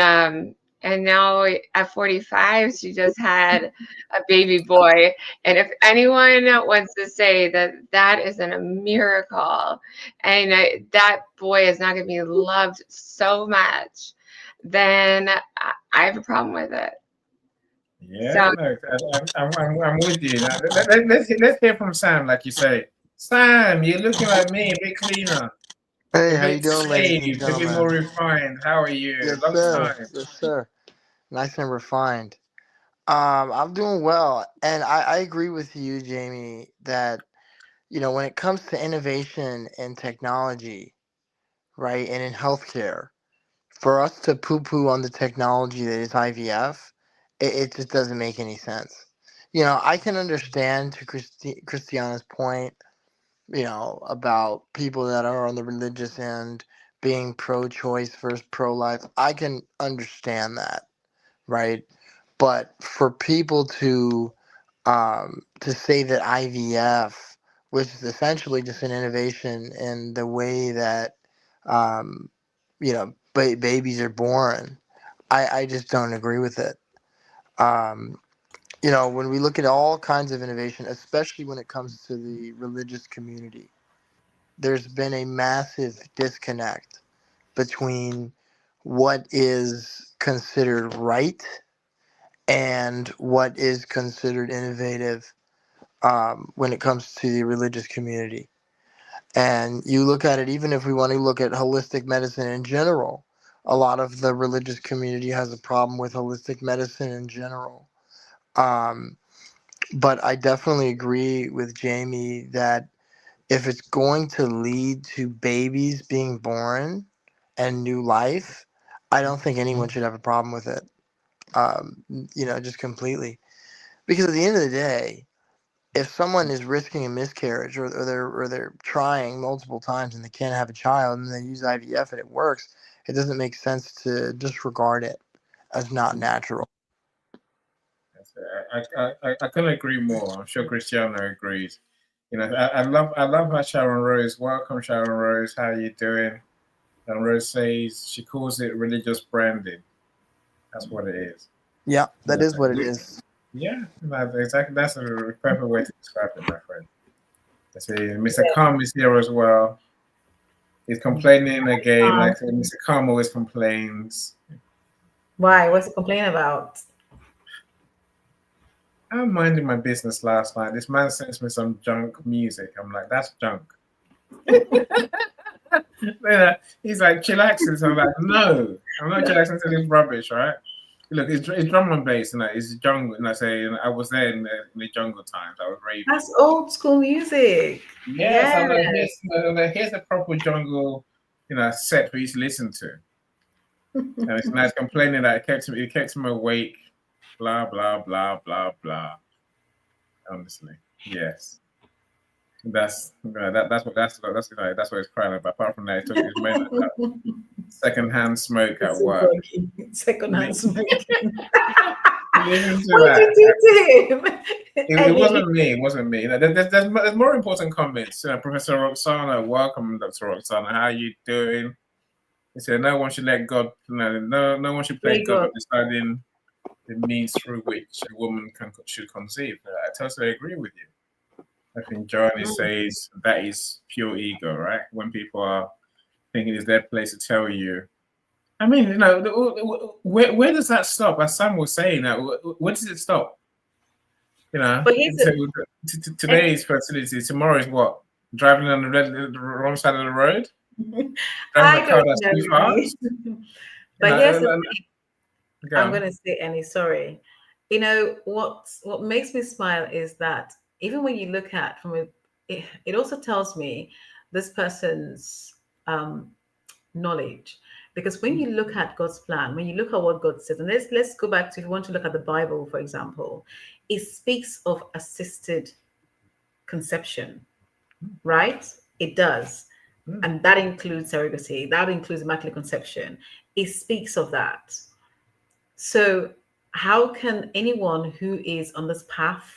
now at 45 she just had a baby boy. And if anyone wants to say that that isn't a miracle, and that boy is not going to be loved so much, then I have a problem with it. Yeah, I'm with you. Now, let's hear from Sam, like you say. Sam, you're looking like me, a bit cleaner. Hey, how you doing, ladies and A bit gentlemen? more refined. How are you? Yes, Long sir. time. Yes, sir. Nice and refined. I'm doing well, and I agree with you, Jamie, that when it comes to innovation and technology, right, and in healthcare, for us to poo-poo on the technology that is IVF, it just doesn't make any sense. I can understand to Christiana's point, about people that are on the religious end being pro-choice versus pro-life. I can understand that, right? But for people to say that IVF, which is essentially just an innovation in the way that um, babies are born, I just don't agree with it. Um, when we look at all kinds of innovation, especially when it comes to the religious community, there's been a massive disconnect between what is considered right and what is considered innovative when it comes to the religious community. And you look at it, even if we want to look at holistic medicine in general, a lot of the religious community has a problem with holistic medicine in general. Um, but I definitely agree with Jamie that if it's going to lead to babies being born and new life, I don't think anyone should have a problem with it. Just completely. Because at the end of the day, if someone is risking a miscarriage or they're trying multiple times and they can't have a child and they use IVF and it works, it doesn't make sense to disregard it as not natural. I couldn't agree more. I'm sure Christiana agrees. I love how Sharon Rose. Welcome, Sharon Rose. How are you doing? And Rose says she calls it religious branding. That's what it is. Yeah, that is what it is. Yeah, exactly. That's a perfect way to describe it, my friend. I see Mr. Calm is here as well. He's complaining again, like Mr. Calm always complains. Why? What's he complaining about? I'm minding my business last night. This man sends me some junk music. I'm like, that's junk. He's like, chillaxing. So I'm like, no, I'm not chillaxing to this rubbish, right? Look, it's drum and bass, and it's jungle. And I was there in the jungle times. I was raving. That's old school music. Yes, I'm like, here's a proper jungle, set for you to listen to. And it's nice complaining that it kept him awake, blah blah blah blah blah. Honestly, yes. That's what it's crying about. Apart from that, it took his men secondhand smoke at work. Secondhand smoke. What did you do to him? It wasn't me. It wasn't me. There's more important comments. Professor Roxana, welcome, Dr. Roxana. How are you doing? He said, no one should let God. No one should play God of deciding the means through which a woman should conceive. I totally agree with you. I think Johnny says that is pure ego, right? When people are thinking it's their place to tell you. I mean, where does that stop? As Sam was saying, where does it stop? But today's fertility, tomorrow is what? Driving on the wrong side of the road? Driving a car that's too fast? But here's the thing. I'm going to say, Eny, sorry. What makes me smile is that even when you look at it also tells me this person's knowledge. Because when you look at God's plan, when you look at what God says, and let's go back to, if you want to look at the Bible, for example, it speaks of assisted conception, right? It does. And that includes surrogacy, that includes immaculate conception. It speaks of that. So how can anyone who is on this path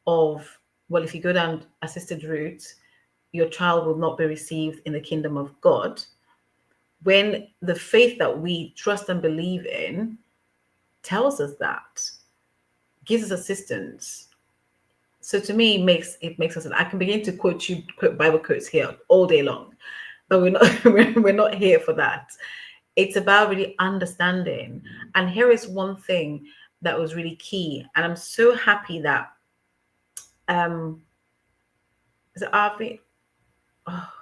of, well, if you go down assisted route, your child will not be received in the kingdom of God, when the faith that we trust and believe in tells us that, gives us assistance. So to me, it makes us. I can begin to quote Bible quotes here all day long, but we're not here for that. It's about really understanding. And here is one thing that was really key, and I'm so happy that is it Arvi? Oh,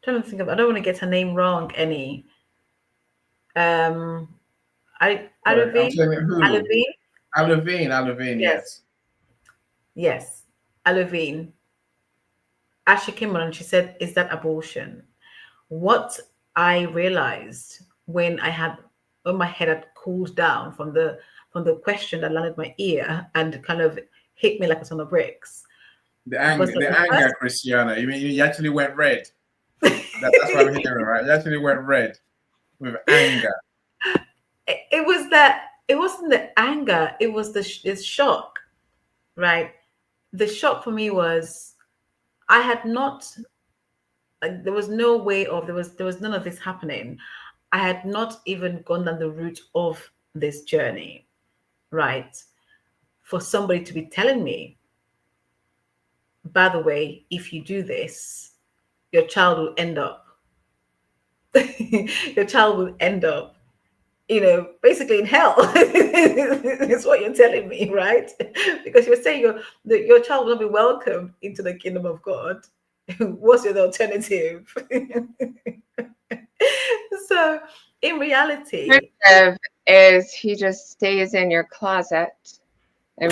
trying to think of. I don't want to get her name wrong. Eny. Alevine. Aluvine, yes. Yes, Aluvine. As she came on and she said, "Is that abortion?" What I realized when my head had cooled down from the question that landed my ear and kind of hit me like a ton of bricks. The anger, Christiana. You mean you actually went red? That's what I'm hearing, right? You actually went red with anger. It was that. It wasn't the anger. It was the shock, right? The shock for me was I had not. Like, there was no way of there was none of this happening. I had not even gone down the route of this journey, right? For somebody to be telling me, by the way, if you do this, your child will end up basically in hell. It's what you're telling me, right? Because you're saying your child will not be welcome into the kingdom of God. What's your alternative? So in reality, is he just stays in your closet and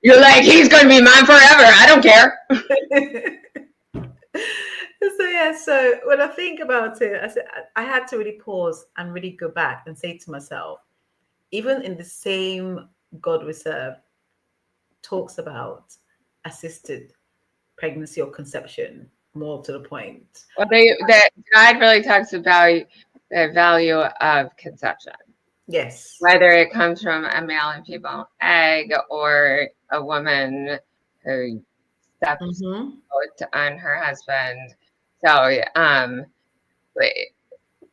you're like, he's going to be mine forever. I don't care. So when I think about it, I had to really pause and really go back and say to myself, even in the same God we serve talks about assisted pregnancy or conception, more to the point. Well, that God really talks about the value of conception. Yes. Whether it comes from a male and female egg or a woman who steps out on her husband. So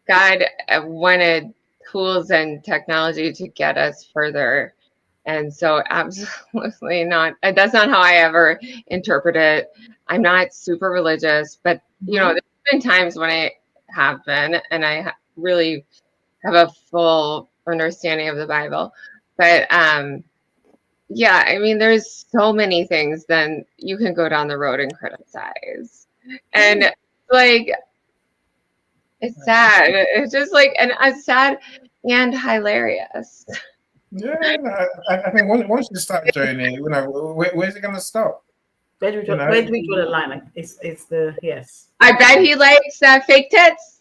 God wanted tools and technology to get us further. And so absolutely not. That's not how I ever interpret it. I'm not super religious, but there's been times when I have been, and I really have a full understanding of the Bible. But yeah, I mean, there's so many things then you can go down the road and criticize. And like, it's sad. It's just like, and it's sad and hilarious. Yeah, I think once you start journey, where's it gonna stop? Where do we draw the line? Like, it's the yes. I bet he likes fake tits.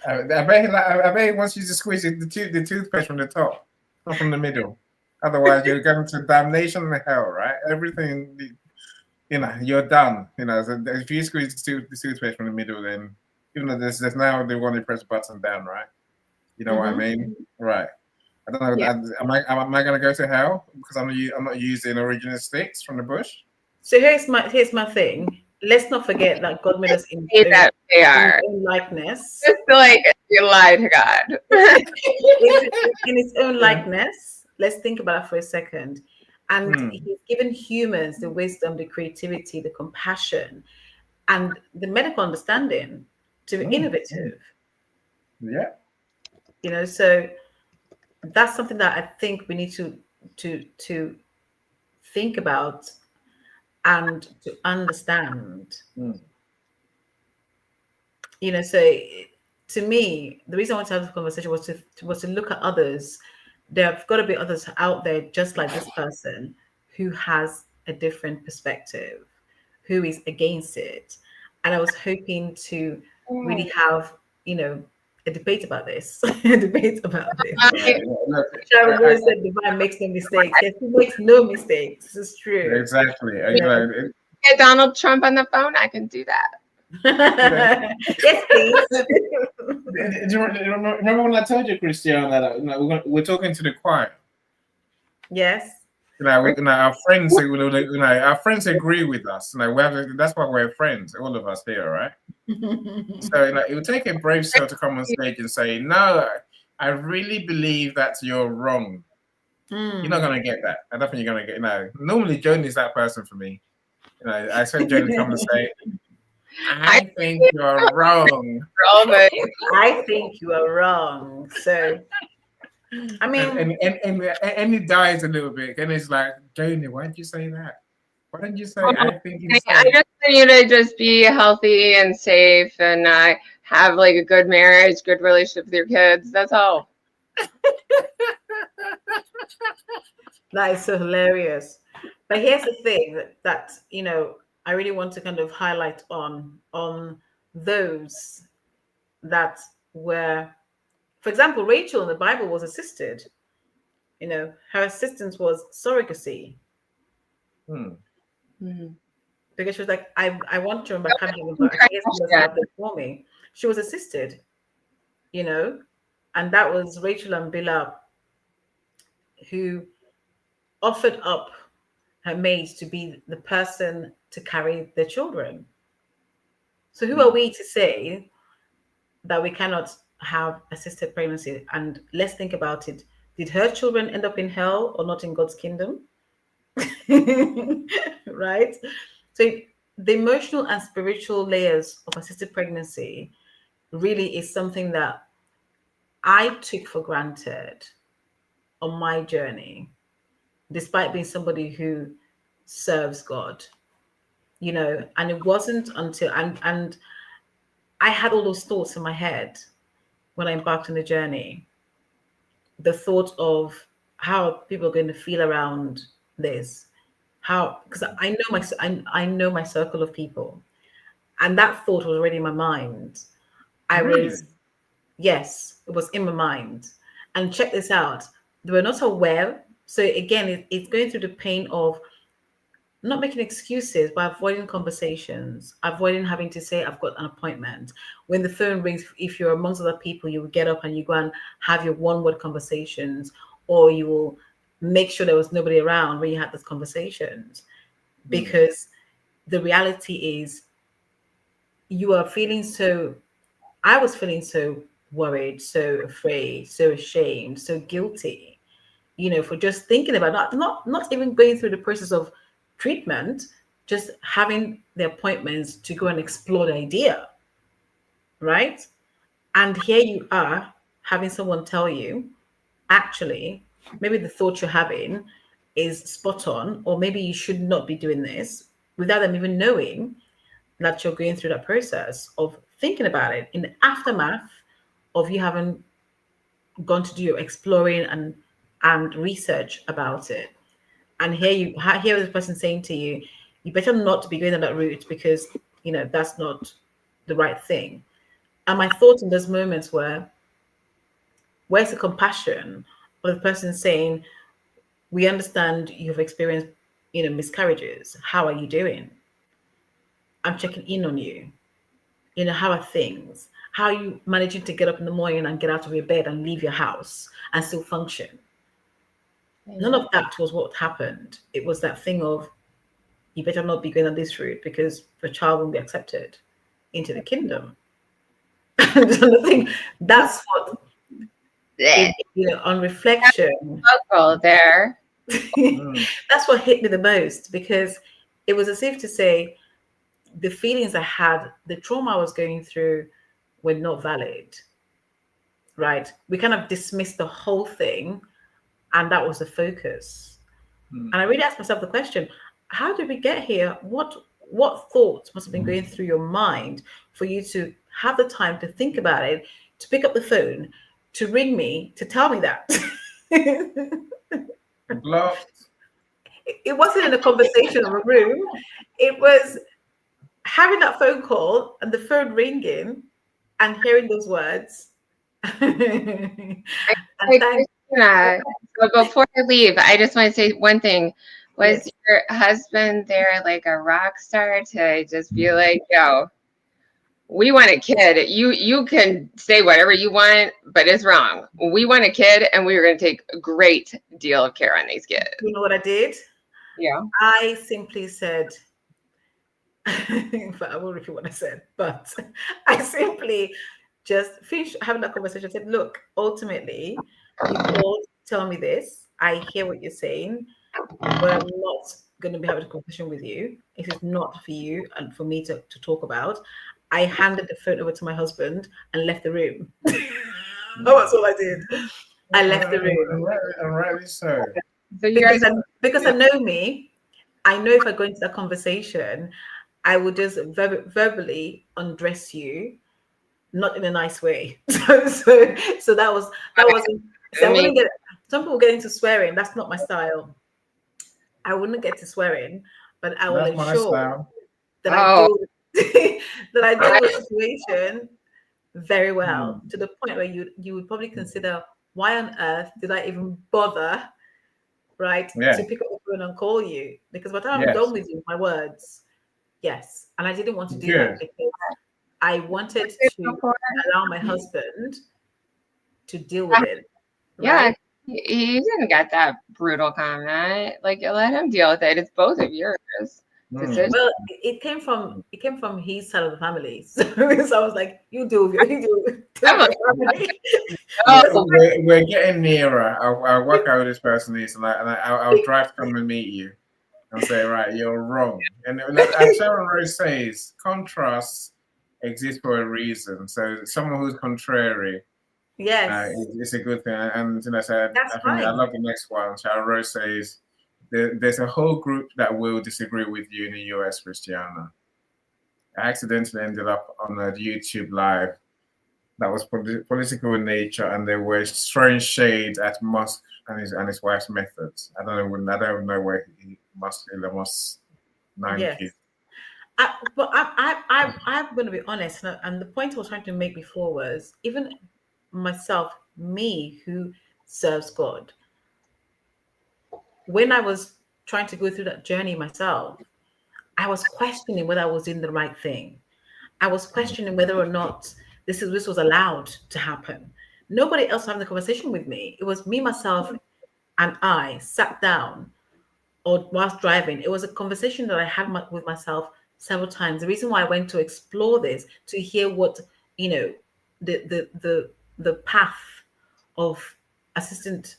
I bet he wants you to squeeze the toothpaste from the top, not from the middle. Otherwise, you're going to damnation and hell, right? Everything, you're done. So if you squeeze the toothpaste from the middle, then even though there's now they want to press button down, right? You know what I mean, right? I don't know. Yeah. Am I going to go to hell because I'm not using original sticks from the bush? So here's my thing. Let's not forget that God made us in own likeness. Just like you lie to God. In His own likeness. Let's think about it for a second. And He's given humans the wisdom, the creativity, the compassion, and the medical understanding to be innovative. Yeah. So that's something that I think we need to think about and to understand. So to me, the reason I wanted to have this conversation was to look at others. There have got to be others out there just like this person who has a different perspective, who is against it. And I was hoping to really have, a debate about this. Sharon Rose said Divine makes no mistakes. Yes, he makes no mistakes. This is true. Exactly. Get Donald Trump on the phone. I can do that. Yes, please. Do you remember when I told you, Christiana, that we're talking to the choir? Yes. Our friends, our friends agree with us. That's why we're friends, all of us here, right? So it would take a brave soul to come on stage and say, "No, I really believe that you're wrong." You're not gonna get that. I don't think you're gonna get. Normally Joan is that person for me. I said Joan to come and say, "I think you're wrong." I think you are wrong. So. I mean, and he dies a little bit, and it's like, Joni, why did you say that? Why didn't you say? I think I just want you to just be healthy and safe, and have like a good marriage, good relationship with your kids. That's all. That is so hilarious. But here's the thing that you know I really want to kind of highlight on those that were, for example, Rachel in the Bible was assisted. You know, her assistance was surrogacy. Because she was like, I want children, but I can't give them birth. Here's what's happened for me. She was assisted, you know, and that was Rachel and Bilhah who offered up her maid to be the person to carry the children. So who are we to say that we cannot have assisted pregnancy? And let's think about it. Did her children end up in hell or not in God's kingdom? Right? So the emotional and spiritual layers of assisted pregnancy really is something that I took for granted on my journey, despite being somebody who serves God, you know. And it wasn't until and I had all those thoughts in my head when I embarked on the journey. The thought of how people are going to feel around this, how, because I know my circle of people, and that thought was already in my mind. Yes, it was in my mind. And check this out, they were not aware. So again, it's going through the pain of not making excuses, but avoiding conversations, avoiding having to say, I've got an appointment. When the phone rings, if you're amongst other people, you will get up and you go and have your one-word conversations, or you will make sure there was nobody around when you had those conversations. Because the reality is you are feeling so, I was feeling so worried, so afraid, so ashamed, so guilty, you know, for just thinking about not even going through the process of treatment, just having the appointments to go and explore the idea, right? And here you are having someone tell you, actually, maybe the thought you're having is spot on, or maybe you should not be doing this, without them even knowing that you're going through that process of thinking about it in the aftermath of you having gone to do your exploring and research about it. And here you hear this person saying to you, you better not be going down that route because, you know, that's not the right thing. And my thoughts in those moments were, where's the compassion of the person saying, we understand you've experienced, you know, miscarriages. How are you doing? I'm checking in on you. You know, how are things? How are you managing to get up in the morning and get out of your bed and leave your house and still function? None of that was what happened. It was that thing of, you better not be going on this route because the child won't be accepted into the kingdom. And I think that's what, you know, on reflection, there. that's what hit me the most, because it was as if to say, the feelings I had, the trauma I was going through were not valid, right? We kind of dismissed the whole thing, and that was the focus. And I really asked myself the question, how did we get here? What thoughts must have been going through your mind for you to have the time to think about it, to pick up the phone, to ring me, to tell me that? Blocked. It wasn't in a conversation or a room. It was having that phone call and the phone ringing and hearing those words. So before I leave, I just want to say one thing. Was your husband there like a rock star to just be like, yo, we want a kid. You can say whatever you want, but it's wrong. We want a kid, and we were going to take a great deal of care on these kids. You know what I did? Yeah. I simply said, in fact, I won't repeat what I said, but I simply just finished having that conversation. I said, look, ultimately, you called, tell me this. I hear what you're saying, but I'm not going to be having a conversation with you. It is not for you and for me to talk about. I handed the phone over to my husband and left the room. That's all I did. I left the room. And rightly so. Because I know me, I know if I go into that conversation, I would just verbally undress you, not in a nice way. So that wasn't. So I wouldn't get. Some people get into swearing. That's not my style. I wouldn't get to swearing, but I will ensure that I do that I deal with the situation very well, to the point where you would probably consider, why on earth did I even bother, right, to pick up the phone and call you? Because by the time I'm done with you, my words, yes, and I didn't want to do that because I wanted to allow my husband to deal with it. Right? Yeah, he didn't get that brutal comment. Like, let him deal with it. It's both of yours. Well, it came from his side of the family, so I was like, "You do with your family." We're getting nearer. I'll work out who this person is, and I'll drive to come and meet you and say, right, you're wrong. And as Sharon Rose says, contrasts exist for a reason. So someone who's contrary, it's a good thing. And I love the next one. Sharon Rose says, there's a whole group that will disagree with you in the US, Christiana. I accidentally ended up on a YouTube live that was political in nature, and there were throwing shade at Musk and his wife's methods. I don't know where Elon Musk's 9 kids. But I'm going to be honest, and the point I was trying to make before was, even myself, me who serves God, when I was trying to go through that journey myself, I was questioning whether I was doing the right thing. I was questioning whether or not this was allowed to happen. Nobody else having the conversation with me. It was me, myself, and I sat down, or whilst driving. It was a conversation that I had with myself several times. The reason why I went to explore this, to hear what, the path of assisted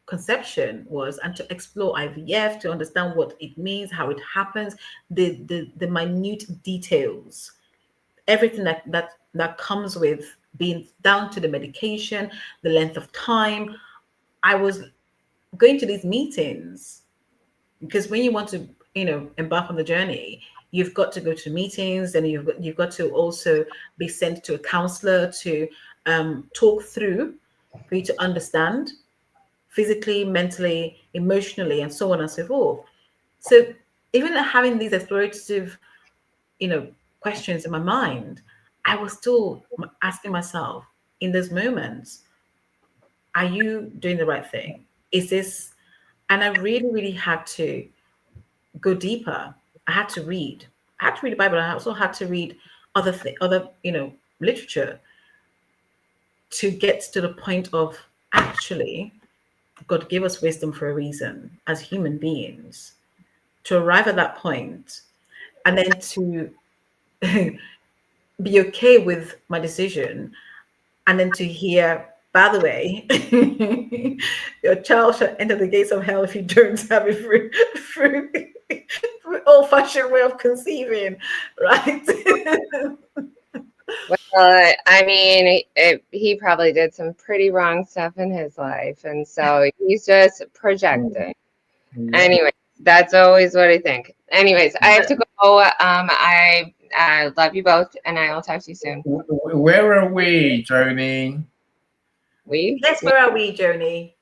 conception was, and to explore IVF, to understand what it means, how it happens, the minute details, everything that comes with being down to the medication, the length of time. I was going to these meetings because when you want to, embark on the journey, you've got to go to meetings, and you've got to also be sent to a counselor to talk through, for you to understand physically, mentally, emotionally, and so on and so forth. So even having these explorative, questions in my mind, I was still asking myself in those moments, are you doing the right thing? Is this? And I really, really had to go deeper. I had to read the Bible. I also had to read other literature to get to the point of, actually, God gave us wisdom for a reason as human beings, to arrive at that point, and then to be okay with my decision, and then to hear, by the way, your child shall enter the gates of hell if you don't have it through old-fashioned way of conceiving, right? Well, I mean, he probably did some pretty wrong stuff in his life, and so he's just projecting. Anyway, that's always what I think. Anyways, I have to go. I love you both, and I'll talk to you soon. Where are we, Joni? Yes, where are we, Joni?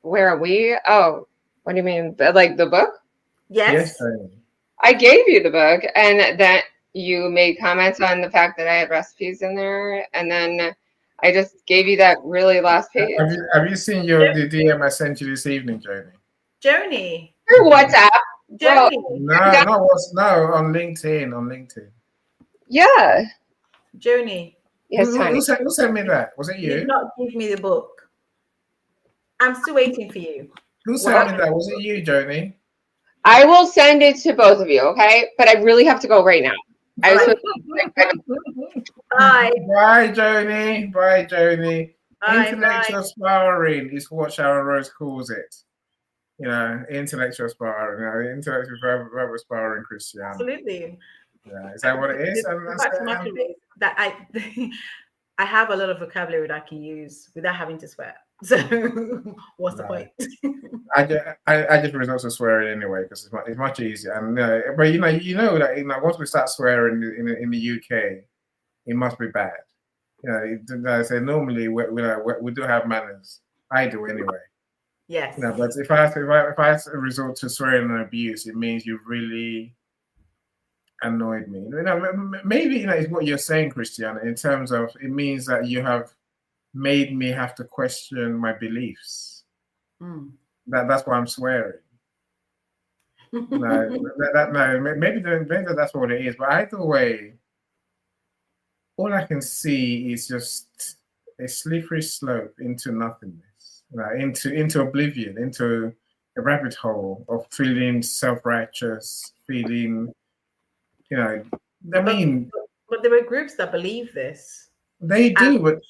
Where are we? Oh, what do you mean? Like the book? Yes. I gave you the book, and that you made comments on the fact that I had recipes in there, and then I just gave you that really last page. Have you seen the DM I sent you this evening, Joni? Joni. Your WhatsApp. Joni. No, on LinkedIn. Yeah. Joni. Yes, who sent me that? Was it you? You did not give me the book. I'm still waiting for you. Who sent me that? Was it you, Joni? I will send it to both of you, okay? But I really have to go right now. Bye. Bye, Joni. Bye, Joni. Intellectual sparring is what Sharon Rose calls it. Intellectual sparring. Intellectual verbal sparring, Christiana. Absolutely. Yeah, is that what it is? The fact of the matter is that I have a lot of vocabulary that I can use without having to swear. So what's the point? I just resort to swearing anyway because it's much easier. And but once we start swearing in the UK, it must be bad. I say normally we do have manners. I do anyway. Yes. But if I resort to swearing and abuse, it means you really annoyed me. Maybe it's what you're saying, Christiana, in terms of it means that you have made me have to question my beliefs. That's why I'm swearing. Maybe that's what it is. But either way, all I can see is just a slippery slope into nothingness, into oblivion, into a rabbit hole of feeling self-righteous, feeling, I mean. But there are groups that believe this. They do, but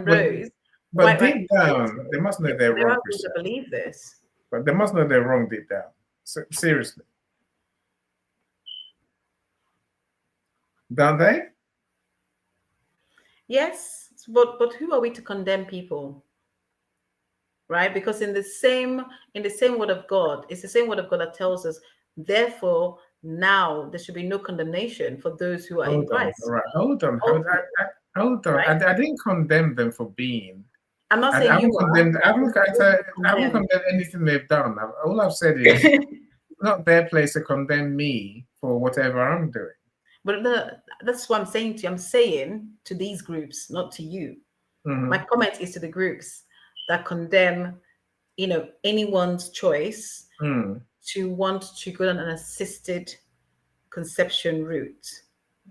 deep White down, they must know they're wrong. There are groups that believe this. But they must know they're wrong deep down. So, seriously. Don't they? Yes, but who are we to condemn people? Right? Because in the same word of God, it's the same word of God that tells us, therefore, now there should be no condemnation for those who are in Christ. Right. Hold on. Right? I didn't condemn them for being. I'm not saying you condemned. I haven't condemned anything they've done. All I've said is it's not their place to condemn me for whatever I'm doing. But that's what I'm saying to you. I'm saying to these groups, not to you. My comment is to the groups that condemn, anyone's choice to want to go down an assisted conception route.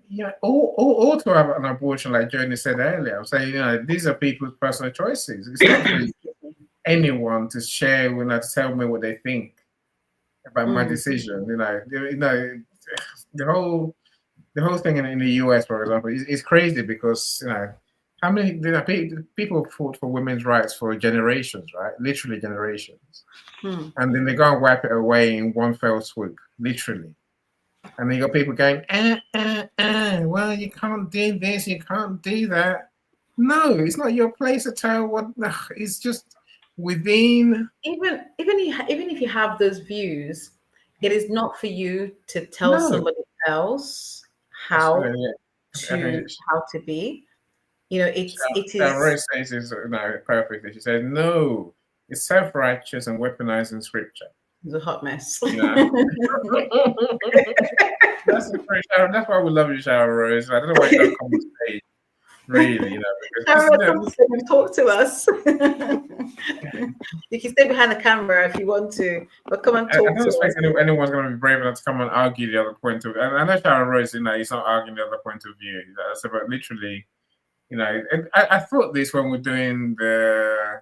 Yeah, or to have an abortion, like Joni said earlier. I'm saying, these are people's personal choices. It's not for anyone to share, to tell me what they think about my decision. The whole thing in the US, for example, is crazy because how many people fought for women's rights for generations, right? Literally generations, and then they go and wipe it away in one fell swoop, literally. And then you got people going, well, you can't do this, you can't do that. No, it's not your place to tell what. It's just within. Even if you have those views, it is not for you to tell somebody else how to be. It is. Rose says is perfectly. She said, no, it's self-righteous and weaponizing scripture. It's a hot mess. That's why we love you, Shower Rose. I don't know why you don't come on stage. Really, talk to us. You can stay behind the camera if you want to, but come and talk. I don't expect anyone's going to be brave enough to come and argue the other point of view. And I know Sharon Rose, he's not arguing the other point of view. That's about literally, I thought this when we're doing the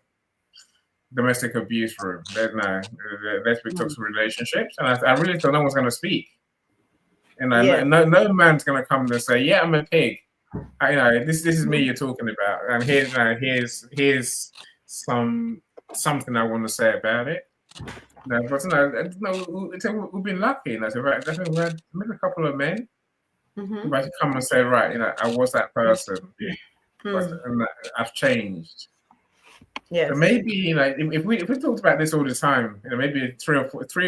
domestic abuse room. Let's be talks relationships, and I really thought no one's going to speak. No man's going to come and say, "Yeah, I'm a pig." This is me you're talking about, and here's something I want to say about it. We've been lucky. Definitely we had maybe a couple of men who actually come and say, right, I was that person, but I've changed. Yes. So maybe if we talked about this all the time, maybe three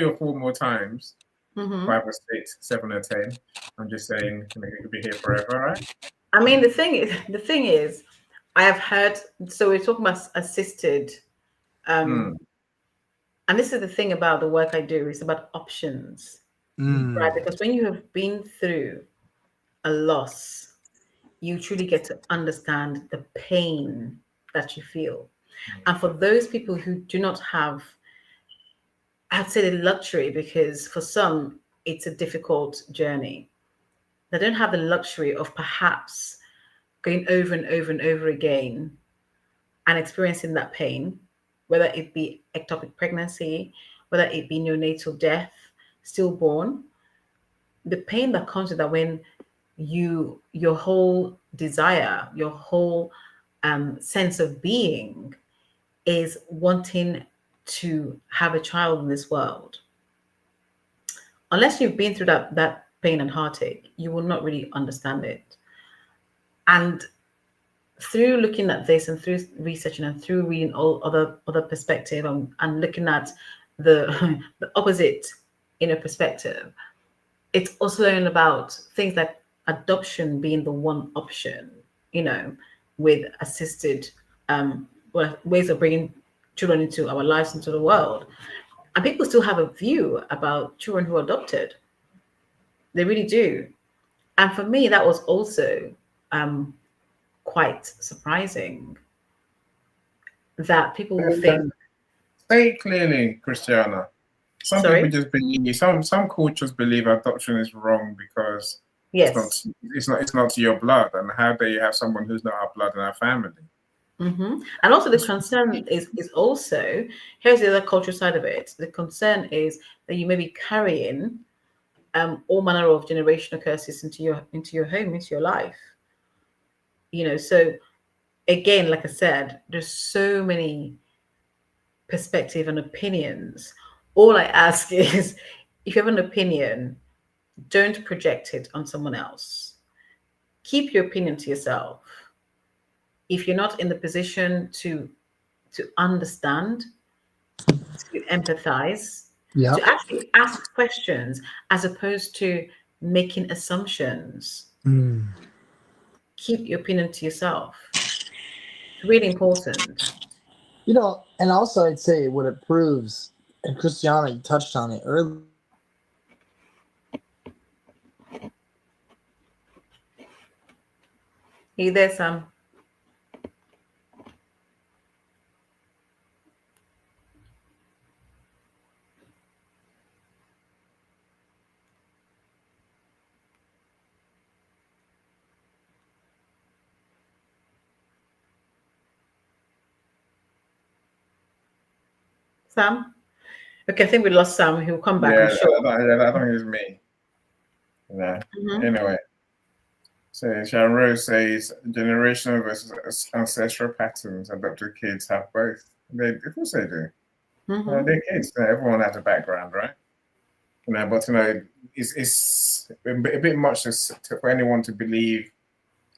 or four more times, 5 or 6, 7 or 10. I'm just saying, you could be here forever, right? I mean, the thing is, I have heard. So we're talking about assisted, and this is the thing about the work I do. It's about options, right? Because when you have been through a loss, you truly get to understand the pain that you feel. And for those people who do not have, I'd say the luxury, because for some it's a difficult journey. They don't have the luxury of perhaps going over and over and over again and experiencing that pain, whether it be ectopic pregnancy, whether it be neonatal death, stillborn. The pain that comes with that when your whole desire, your whole sense of being is wanting to have a child in this world. Unless you've been through that pain and heartache, you will not really understand it. And through looking at this and through researching and through reading all other perspective and looking at the opposite perspective, it's also learning about things like adoption being the one option, with assisted ways of bringing children into our lives, into the world. And people still have a view about children who are adopted. They really do. And for me, that was also quite surprising that people will think. Say it clearly, Christiana. Some Sorry? people just believe, some cultures believe adoption is wrong because Yes. it's not your blood. And how dare you have someone who's not our blood in our family? Mm-hmm. And also the concern is also, here's the other cultural side of it. The concern is that you may be carrying all manner of generational curses into your home, into your life. So again, like I said, there's so many perspective and opinions. All I ask is, if you have an opinion, don't project it on someone else. Keep your opinion to yourself. If you're not in the position to understand, to empathize, to actually ask questions as opposed to making assumptions, keep your opinion to yourself. It's really important. And also I'd say what it proves, and Christiana, you touched on it earlier. Are you there, Sam? Sam? Okay, I think we lost Sam. He'll come back, I'm sure. I don't think it's me. Yeah. Anyway. So Sharon Rose says generational versus ancestral patterns. Adopted kids have both. Of course they do. They're kids. Everyone has a background, right? But it's a bit much for anyone to believe.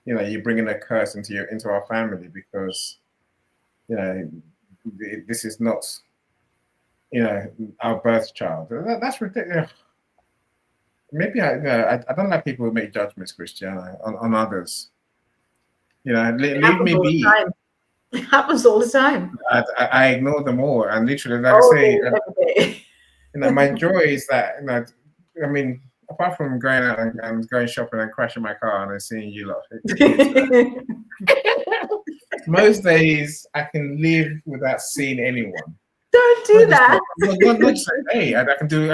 You're bringing a curse into our family because this is not our birth child. That's ridiculous. Maybe I don't like people who make judgments, Christiana, on others. Leave me be. It happens all the time. I ignore them all, and literally, like I say, my joy is that I mean, apart from going out and going shopping and crashing my car and then seeing you lot, most days I can live without seeing anyone. Don't do that. Not just a day. I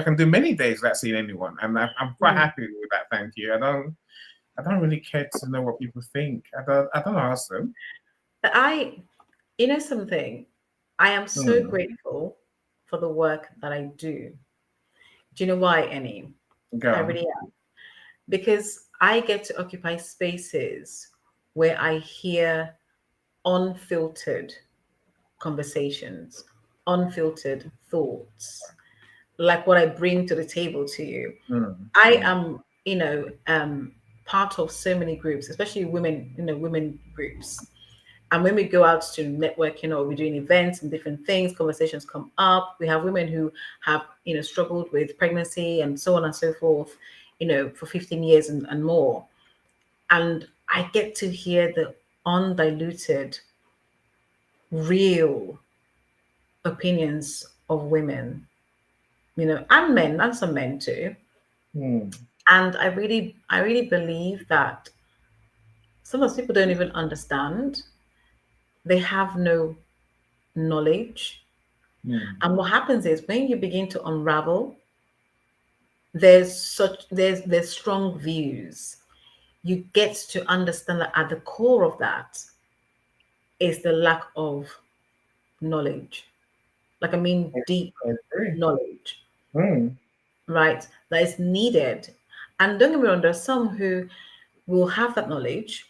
can do many days without seeing anyone, and I'm quite happy with that. Thank you. I don't really care to know what people think. I don't ask them. Something. I am so grateful for the work that I do. Do you know why, Eny? I really am. Because I get to occupy spaces where I hear unfiltered conversations, unfiltered thoughts, like what I bring to the table to you. I am, part of so many groups, especially women groups. And when we go out to networking or we're doing events and different things, conversations come up. We have women who have, struggled with pregnancy and so on and so forth, for 15 years and more. And I get to hear the undiluted, real opinions of women, and men, and some men too. And I really believe that sometimes people don't even understand. They have no knowledge. And what happens is when you begin to unravel, there's strong views. You get to understand that at the core of that is the lack of knowledge. Like, I mean, deep knowledge, right? That is needed. And don't get me wrong, there's some who will have that knowledge,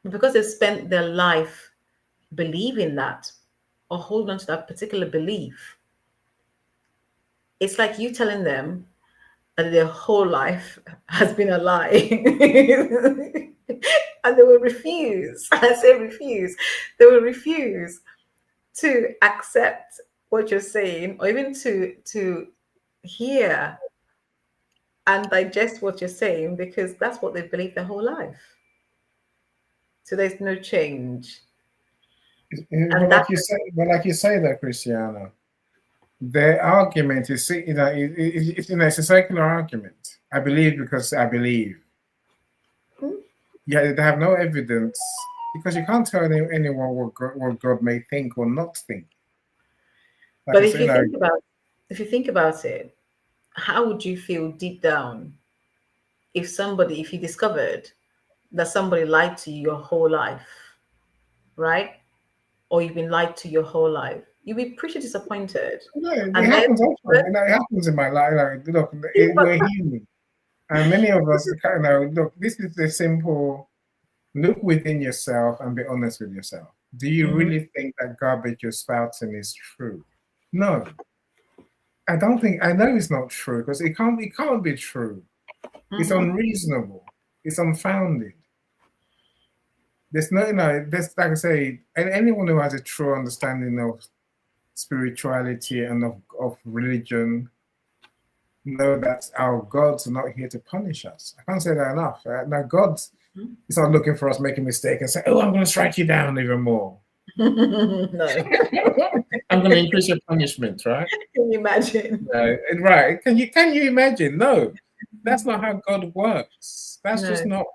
but because they've spent their life believing that or holding on to that particular belief, it's like you telling them that their whole life has been a lie. And they will refuse. I say refuse. They will refuse to accept what you're saying, or even to hear and digest what you're saying, because that's what they've believed their whole life. So there's no change. But like you say that, Christiana, the argument is, it's a circular argument. I believe because I believe. Yeah, they have no evidence because you can't tell anyone what God may think or not think. Like but if you think about it, how would you feel deep down if you discovered that somebody lied to you your whole life, right? Or you've been lied to your whole life? You'd be pretty disappointed. No, it happens often. It happens in my life. Like, look, we're human. And many of us, look, this is the simple, look within yourself and be honest with yourself. Do you really think that garbage you're spouting is true? No. I don't think, I know it's not true because it can't be true. It's unreasonable. It's unfounded. There's no, there's, like I say, anyone who has a true understanding of spirituality and of religion know that our God's not here to punish us. I can't say that enough. Now, God is not looking for us making a mistake and say, oh, I'm going to strike you down even more. No. I'm going to increase your punishment, right? Can you imagine? Right. Can you imagine? No, that's not how God works. That's just not,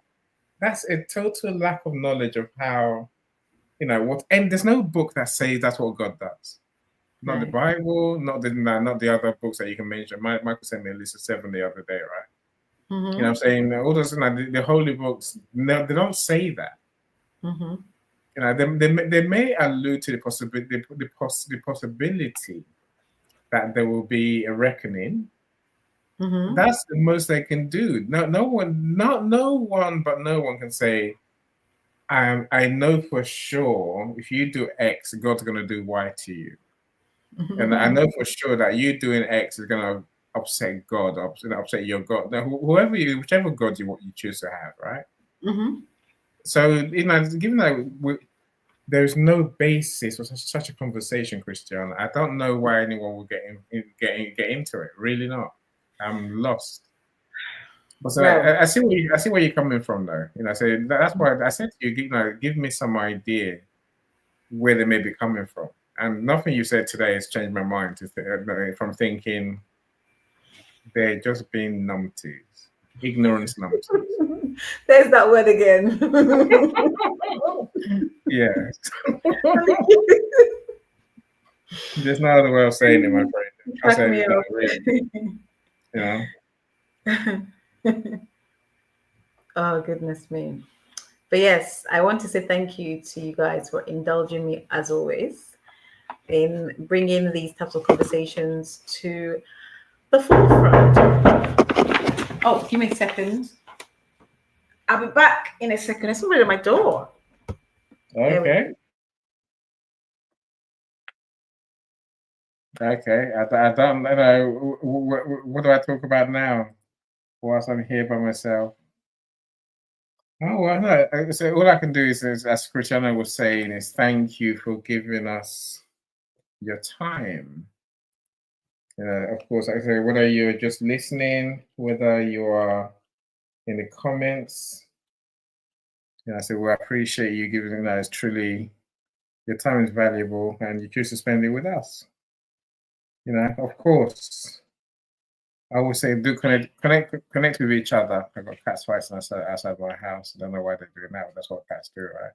that's a total lack of knowledge of how, what, and there's no book that says that's what God does. Not the Bible, not the other books that you can mention. Michael sent me a list of 7 the other day, right? You know what I'm saying? All those, the holy books, no, they don't say that. They may allude to the possibility that there will be a reckoning. That's the most they can do. No one can say, I know for sure if you do X, God's going to do Y to you. And I know for sure that you doing X is going to upset God, upset your God. Now, whichever God you choose to have, right? So, given that there's no basis for such a conversation, Christian, I don't know why anyone will get into it. Really not. I'm lost. But so I see where you're coming from, though. So that's why I said to you, give me some idea where they may be coming from. And nothing you said today has changed my mind from thinking they're just being numpties, ignorance numpties. There's that word again. Yeah. There's no other way of saying it, my friend. I'll say it really. Oh, goodness me. But yes, I want to say thank you to you guys for indulging me as always in bringing these types of conversations to the forefront. Oh, give me a second. I'll be back in a second. There's somebody at my door. Okay. Okay. I don't know. What do I talk about now whilst I'm here by myself? Oh, well, no. So all I can do is, as Christiana was saying, is thank you for giving us your time. Of course, I say whether you're just listening, whether you are in the comments, I say we appreciate you giving us truly your time is valuable and you choose to spend it with us. Of course, I would say do connect with each other. I've got cats fighting outside my house. I don't know why they're doing that, but that's what cats do, right?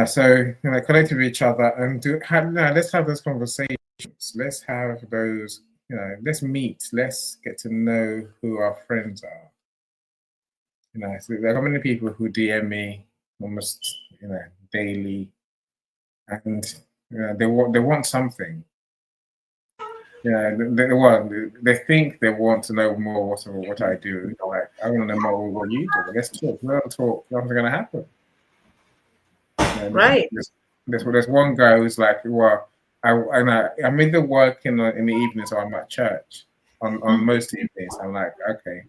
So connect with each other and let's have those conversations. Let's have those, let's meet. Let's get to know who our friends are. So there are many people who DM me almost, daily, and they want something. They think they want to know more what I do. Like, I want to know more what you do. Let's talk. We don't talk. Nothing's going to happen. Right. There's one guy who's like, well, I'm either working in the evenings or I'm at church on most evenings. I'm like, okay.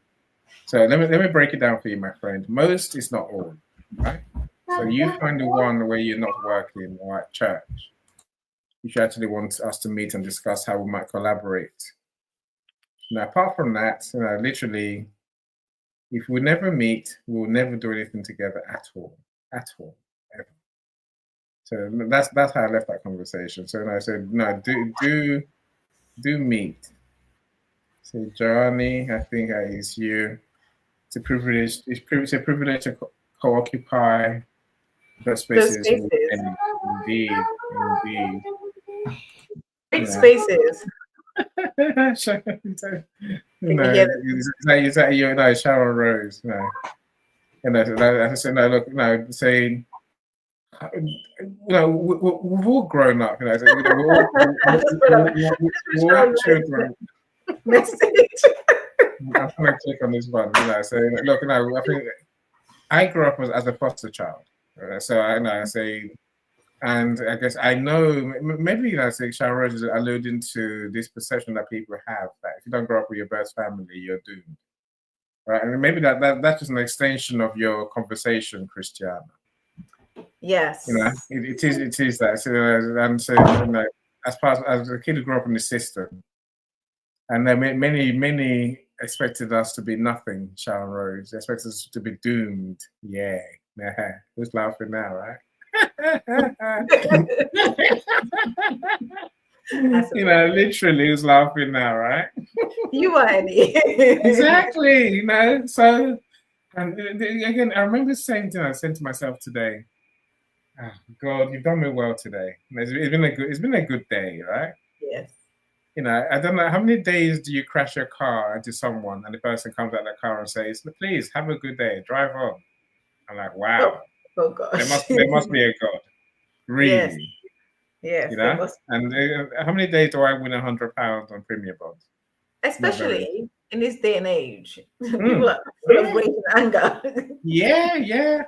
So let me break it down for you, my friend. Most is not all, right? So you find the one where you're not working or at church. If you actually want us to meet and discuss how we might collaborate. Now, apart from that, literally, if we never meet, we'll never do anything together at all, ever. So that's how I left that conversation. So I said, no, do meet. So Johnny, I think is you. It's a privilege. It's a privilege to co-occupy those spaces. Indeed. Great spaces. Is that you? No, Sharon Rose. No, and I said, no. Look, no, saying, we've all grown up. We're all children. I'm going to click on this one. So look, I think I grew up as a foster child. So I say, and I guess I know maybe say Sharon Rose is alluding to this perception that people have that if you don't grow up with your birth family, you're doomed. Right? And maybe that's just an extension of your conversation, Christiana. Yes. It is that. So, and so as a kid who grew up in the system, and then many expected us to be nothing, Sharon Rose. They expected us to be doomed. Yeah. Who's laughing now, right? Literally who's laughing now, right? You are, Eny. Exactly, So, and again, I remember saying I said to myself today, oh, God, you've done me well today. It's been a good day, right? Yes. I don't know how many days do you crash your car into someone and the person comes out of the car and says, please have a good day, drive on. I'm like, wow. Oh gosh. There must be a God. Really? Yes. And how many days do I win £100 on Premier Bonds? Especially in this day and age. People are celebrating anger. Yeah.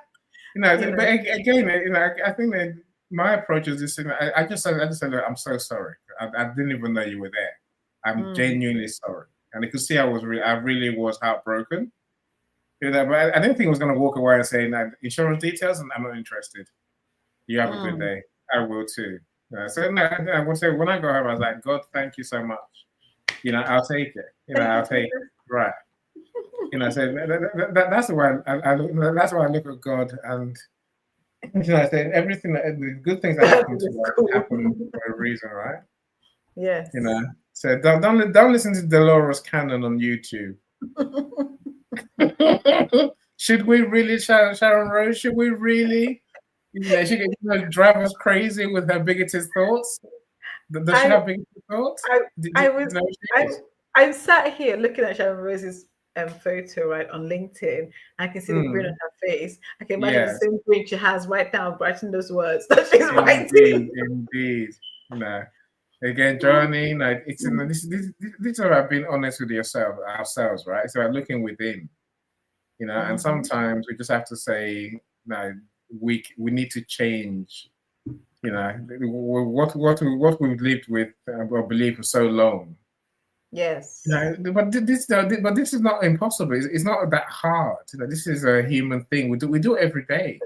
But again, I think that my approach is this. I just said, look, I'm so sorry. I didn't even know you were there. I'm genuinely sorry. And you could see I really was heartbroken. But I didn't think I was going to walk away and say, no, insurance details, and I'm not interested. You have a good day. I will too. So I would say when I go home, I was like, God, thank you so much. I'll take it. I'll take it. Right. So that's why that's why I look at God, and I say everything, the good things that happen to us happen for a reason, right? Yes. So don't listen to Dolores Cannon on YouTube. Should we really, Sharon Rose? Should we really? She can drive us crazy with her bigoted thoughts. Does she have bigoted thoughts? I'm sat here looking at Sharon Rose's photo right on LinkedIn. I can see the grin on her face. I can imagine the same grin she has right now, writing those words that she's writing. Indeed. Again, Johnny, this is about being honest with ourselves, right? So we're looking within, and sometimes we just have to say, no, we need to change, what we've lived with or believed for so long. Yes. But this is not impossible. It's not that hard. This is a human thing. We do it every day.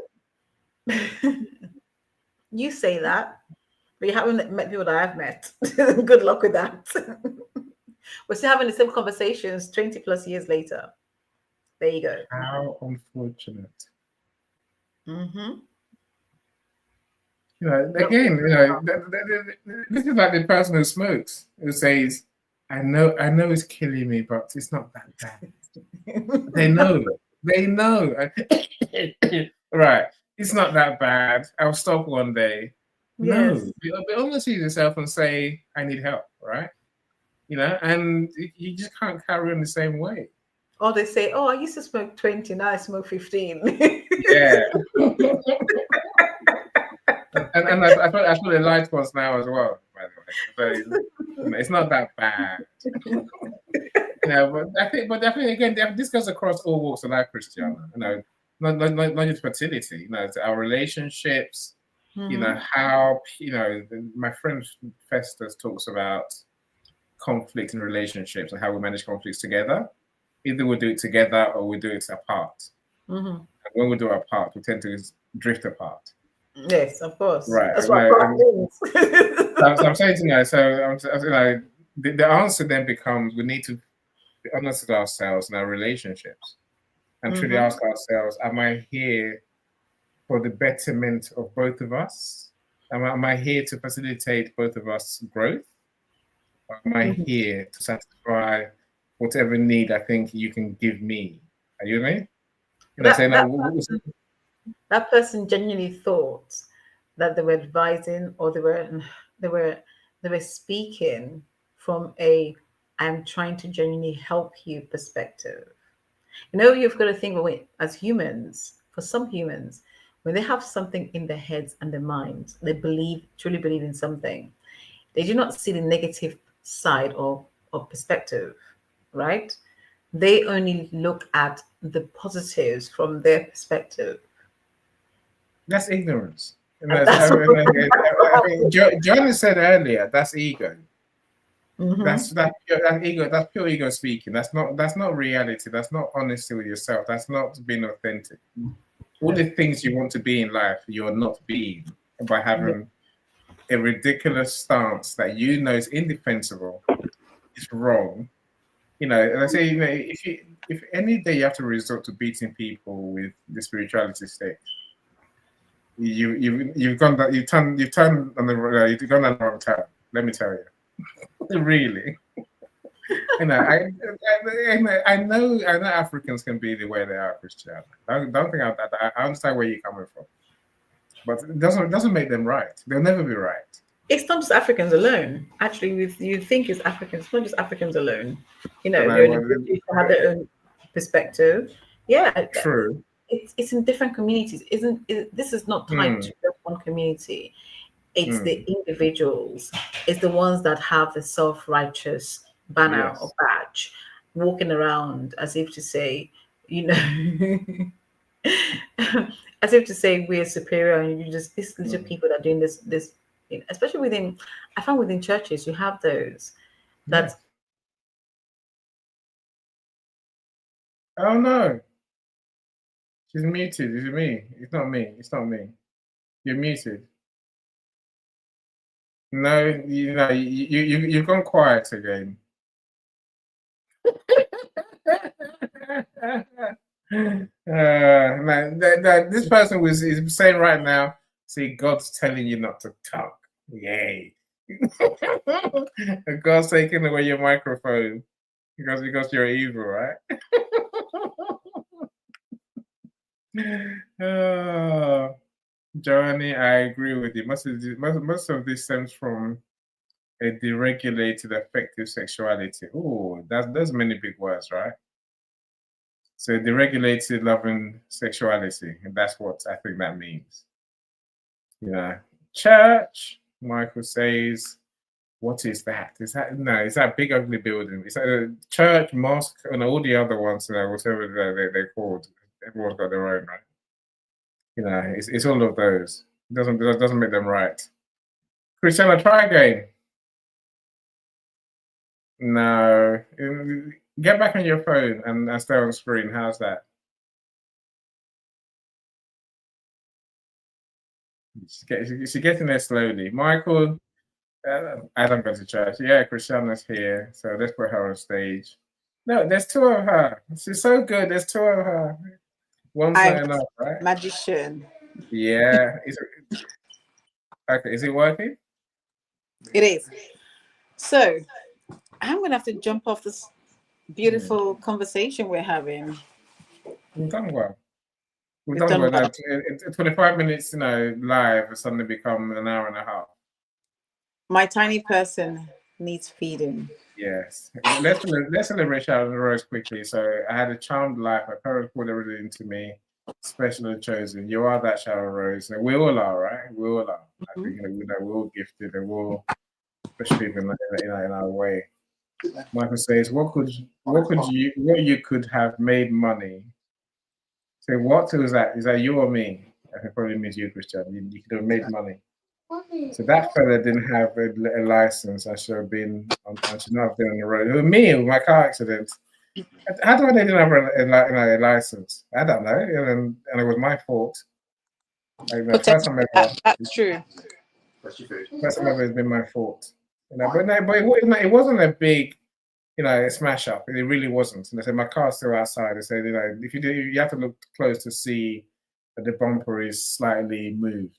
You say that, but you haven't met people that I've met. Good luck with that. We're still having the same conversations 20 plus years later. There you go. How unfortunate. Again, this is like the person who smokes, who says, I know it's killing me, but it's not that bad. They know. Right. It's not that bad. I'll stop one day. Yes. No. Be honest with yourself and say, I need help, right? And you just can't carry on the same way. Or they say, I used to smoke 20, now I smoke 15. Yeah. and I feel the light ones now as well, by the way. So it's not that bad. But I think again, this goes across all walks of life, Christiana. Not just fertility. Our relationships. How my friend Festus talks about conflict in relationships and how we manage conflicts together. Either we do it together or we do it apart. And when we do it apart, we tend to drift apart. Yes, of course. Right. That's what I'm saying the answer then becomes we need to be honest with ourselves and our relationships. and truly ask ourselves, am I here for the betterment of both of us? Am I here to facilitate both of us growth? Or am I here to satisfy whatever need I think you can give me? Are you with me? That person genuinely thought that they were advising, or they were speaking from a I'm trying to genuinely help you perspective. You've got to think, as humans, for some humans, when they have something in their heads and their minds, they truly believe in something, they do not see the negative side of perspective, right? They only look at the positives from their perspective. That's ignorance. Johnny said earlier, that's ego. That's ego. That's pure ego speaking. That's not reality. That's not honesty with yourself. That's not being authentic. All the things you want to be in life, you're not being by having a ridiculous stance that you know is indefensible. It's wrong. And I say, if any day you have to resort to beating people with the spirituality state, you've gone on the wrong turn. Let me tell you, really. I know Africans can be the way they are, Christian. Don't think I understand where you're coming from, but it doesn't make them right. They'll never be right. It's not just Africans alone. Actually, you think it's Africans. It's not just Africans alone. They have their own perspective. Yeah, true. It's in different communities. This is not tied to just one community. It's the individuals. It's the ones that have the self-righteous banner or badge, walking around as if to say, as if to say we're superior, and you just these little people that are doing this, especially I find within churches, you have those that. Oh no, she's muted. Is it me? It's not me. It's not me. You're muted. No, you've gone quiet again. This person is saying right now, see, God's telling you not to talk. Yay. God's taking away your microphone because you're evil, right? Johnny, I agree with you. Most of this stems from a deregulated affective sexuality. Oh, that's many big words, right? So deregulated loving sexuality, and that's what I think that means. Church, Michael says, what is that? Is that big ugly building? Is that a church, mosque, and all the other ones, whatever they're called. Everyone's got their own, right? It's all of those. It doesn't make them right. Christiana, try again. No. Get back on your phone and stay on screen. How's that? She's getting there slowly. Michael, I don't go to church. Yeah, Christiana's here. So let's put her on stage. No, there's two of her. She's so good. There's two of her. One's not enough, right? Magician. Yeah. Okay, is it working? It is. So I'm going to have to jump off this beautiful conversation we're having. We've done well. We've done well. Now, 25 minutes, live has suddenly become an hour and a half. My tiny person needs feeding. Yes. Let's celebrate Sharon Rose quickly. So I had a charmed life. My parents poured everything into me. Special and chosen. You are that Sharon Rose. And we all are, right? We all are. I think we're all gifted and we're all special people in our way. Michael says, what you could have made money? So what was that? Is that you or me? I think probably means you, Christian. You could have made money. So that fella didn't have a license. I should not have been on the road. It was me with my car accident. How do I didn't have a license? I don't know, and it was my fault. That's true. First time ever has been my fault. But it wasn't a big. you know, a smash up. It really wasn't. And they said, my car's still outside. They said, you know, if you do, you have to look close to see that the bumper is slightly moved.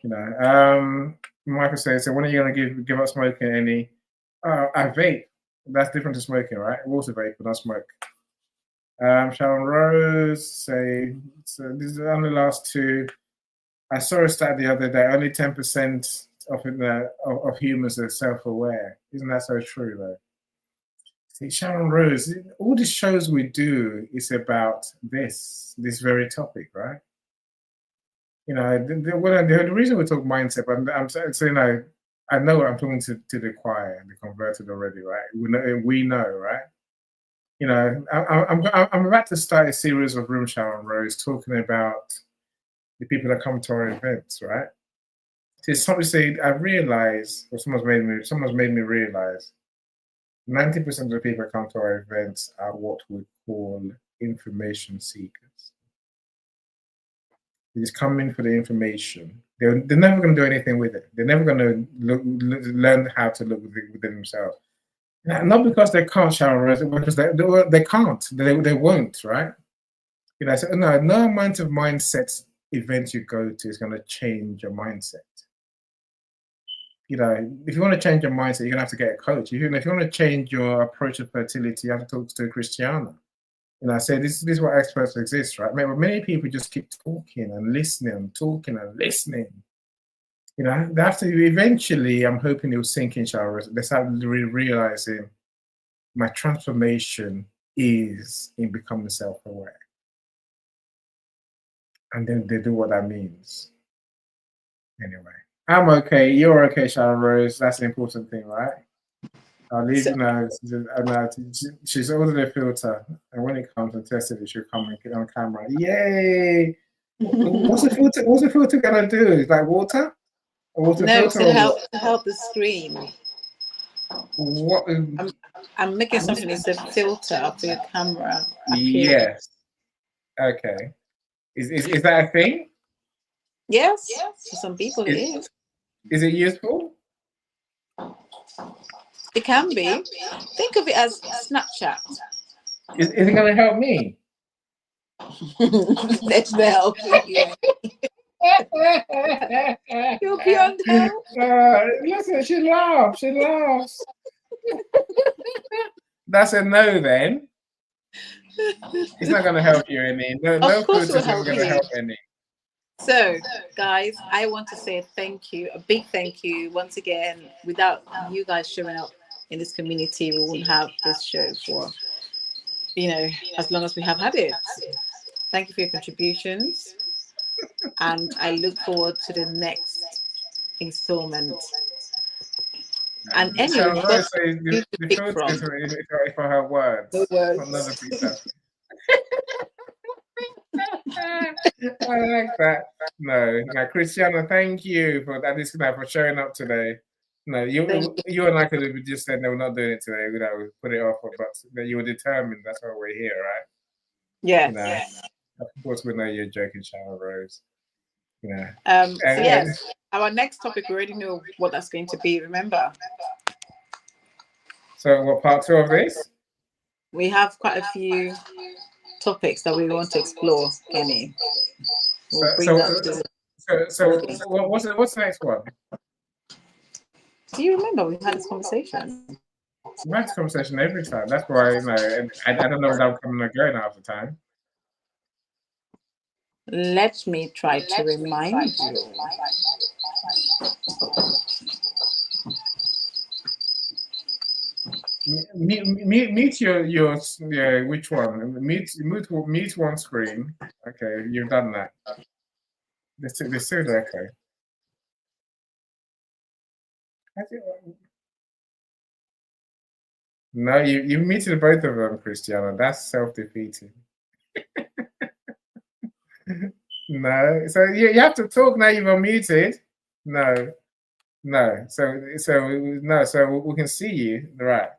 You know, Michael says, so when are you going to give up smoking, Eny? I vape. That's different to smoking, right? Water vape, but not smoke. Sharon Rose say, so these are only the last two. I saw a stat the other day, only 10% of humans are self-aware. Isn't that so true, though? See, Sharon Rose, all the shows we do is about this very topic, right? You know, the reason we talk mindset, I'm saying, I know I'm talking to the choir, the converted already, right? We know, right? You know, I'm about to start a series of Room Sharon Rose talking about the people that come to our events, right? So somebody I've realized, or someone's made me realize, 90% of the people that come to our events are what we call information seekers. They just come in for the information. They're never going to do anything with it. They're never going to learn how to look within themselves. Not because they can't, Sharon Rose, because they can't. They won't, right? You know, so no amount of mindset event you go to is going to change your mindset. You know, if you want to change your mindset, you're going to have to get a coach. If you want to change your approach to fertility, you have to talk to a Christiana. You know, I say this is why experts exist, right? Many people just keep talking and listening, talking and listening. You know, they have to eventually, I'm hoping it will sink in, showers. They start realizing my transformation is in becoming self-aware. And then they do what that means. Anyway, I'm okay. You're okay, Sharon Rose. That's the important thing, right? I'll leave you now. She's ordered a filter, and when it comes and tested it, she'll come and get on camera. Yay! What's the filter gonna do? Is like water? A water No, filter? to help the screen. What? I'm making something that's a filter for your camera. Yes. Okay. Is that a thing? Yes. For some people, it is. Is it useful? It can be. Think of it as Snapchat. Is it going to help me? Let's help you. You're beyond help. Listen, she laughs. She laughs. That's a no, then. It's not going to help you, Eny. No Of course filters is going to help Eny. So, guys, I want to say thank you, a big thank you once again. Without you guys showing up in this community, we wouldn't have this show for, you know, as long as we have had it. Thank you for your contributions. And I look forward to the next installment. And anyway, the filters is for her words. Another pizza. I like that. No, Christiana, thank you for that. This for showing up today. No, you and I could have just said no, we're not doing it today. We put it off, but you were determined. That's why we're here, right? Yeah. You know, of course, we know you're joking, Sharon Rose. You know. So yes, our next topic, we already know what that's going to be. Remember. So, what part 2 of this? We have quite a few topics that we want to explore, Eny. So what's the next one? Do you remember we had this conversation? We had this conversation every time. That's why I don't know without coming and going half the time. Let me try to remind you. Mute your which one? Mute one screen. Okay, you've done that. They're still okay. No, you muted both of them, Christiana. That's self-defeating. No, so you have to talk now. You've unmuted. No. So we can see you, right?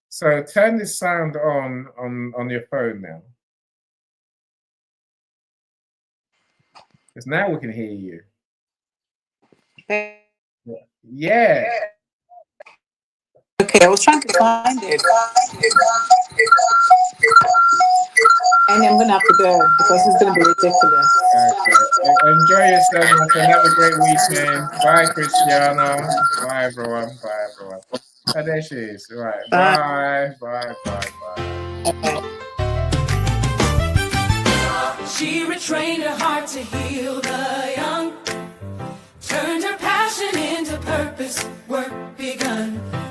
So turn the sound on your phone now, because now we can hear you. Yeah. Okay. I was trying to find it. And I'm gonna have to go because it's gonna be ridiculous. Okay. Enjoy yourself, my friend. Have a great weekend. Bye, Christiana. Bye, everyone. Bye, everyone. Oh, there she is. Right. Bye. Bye. Bye. Bye. Bye. She retrained her heart to heal the young, turned her passion into purpose, work begun.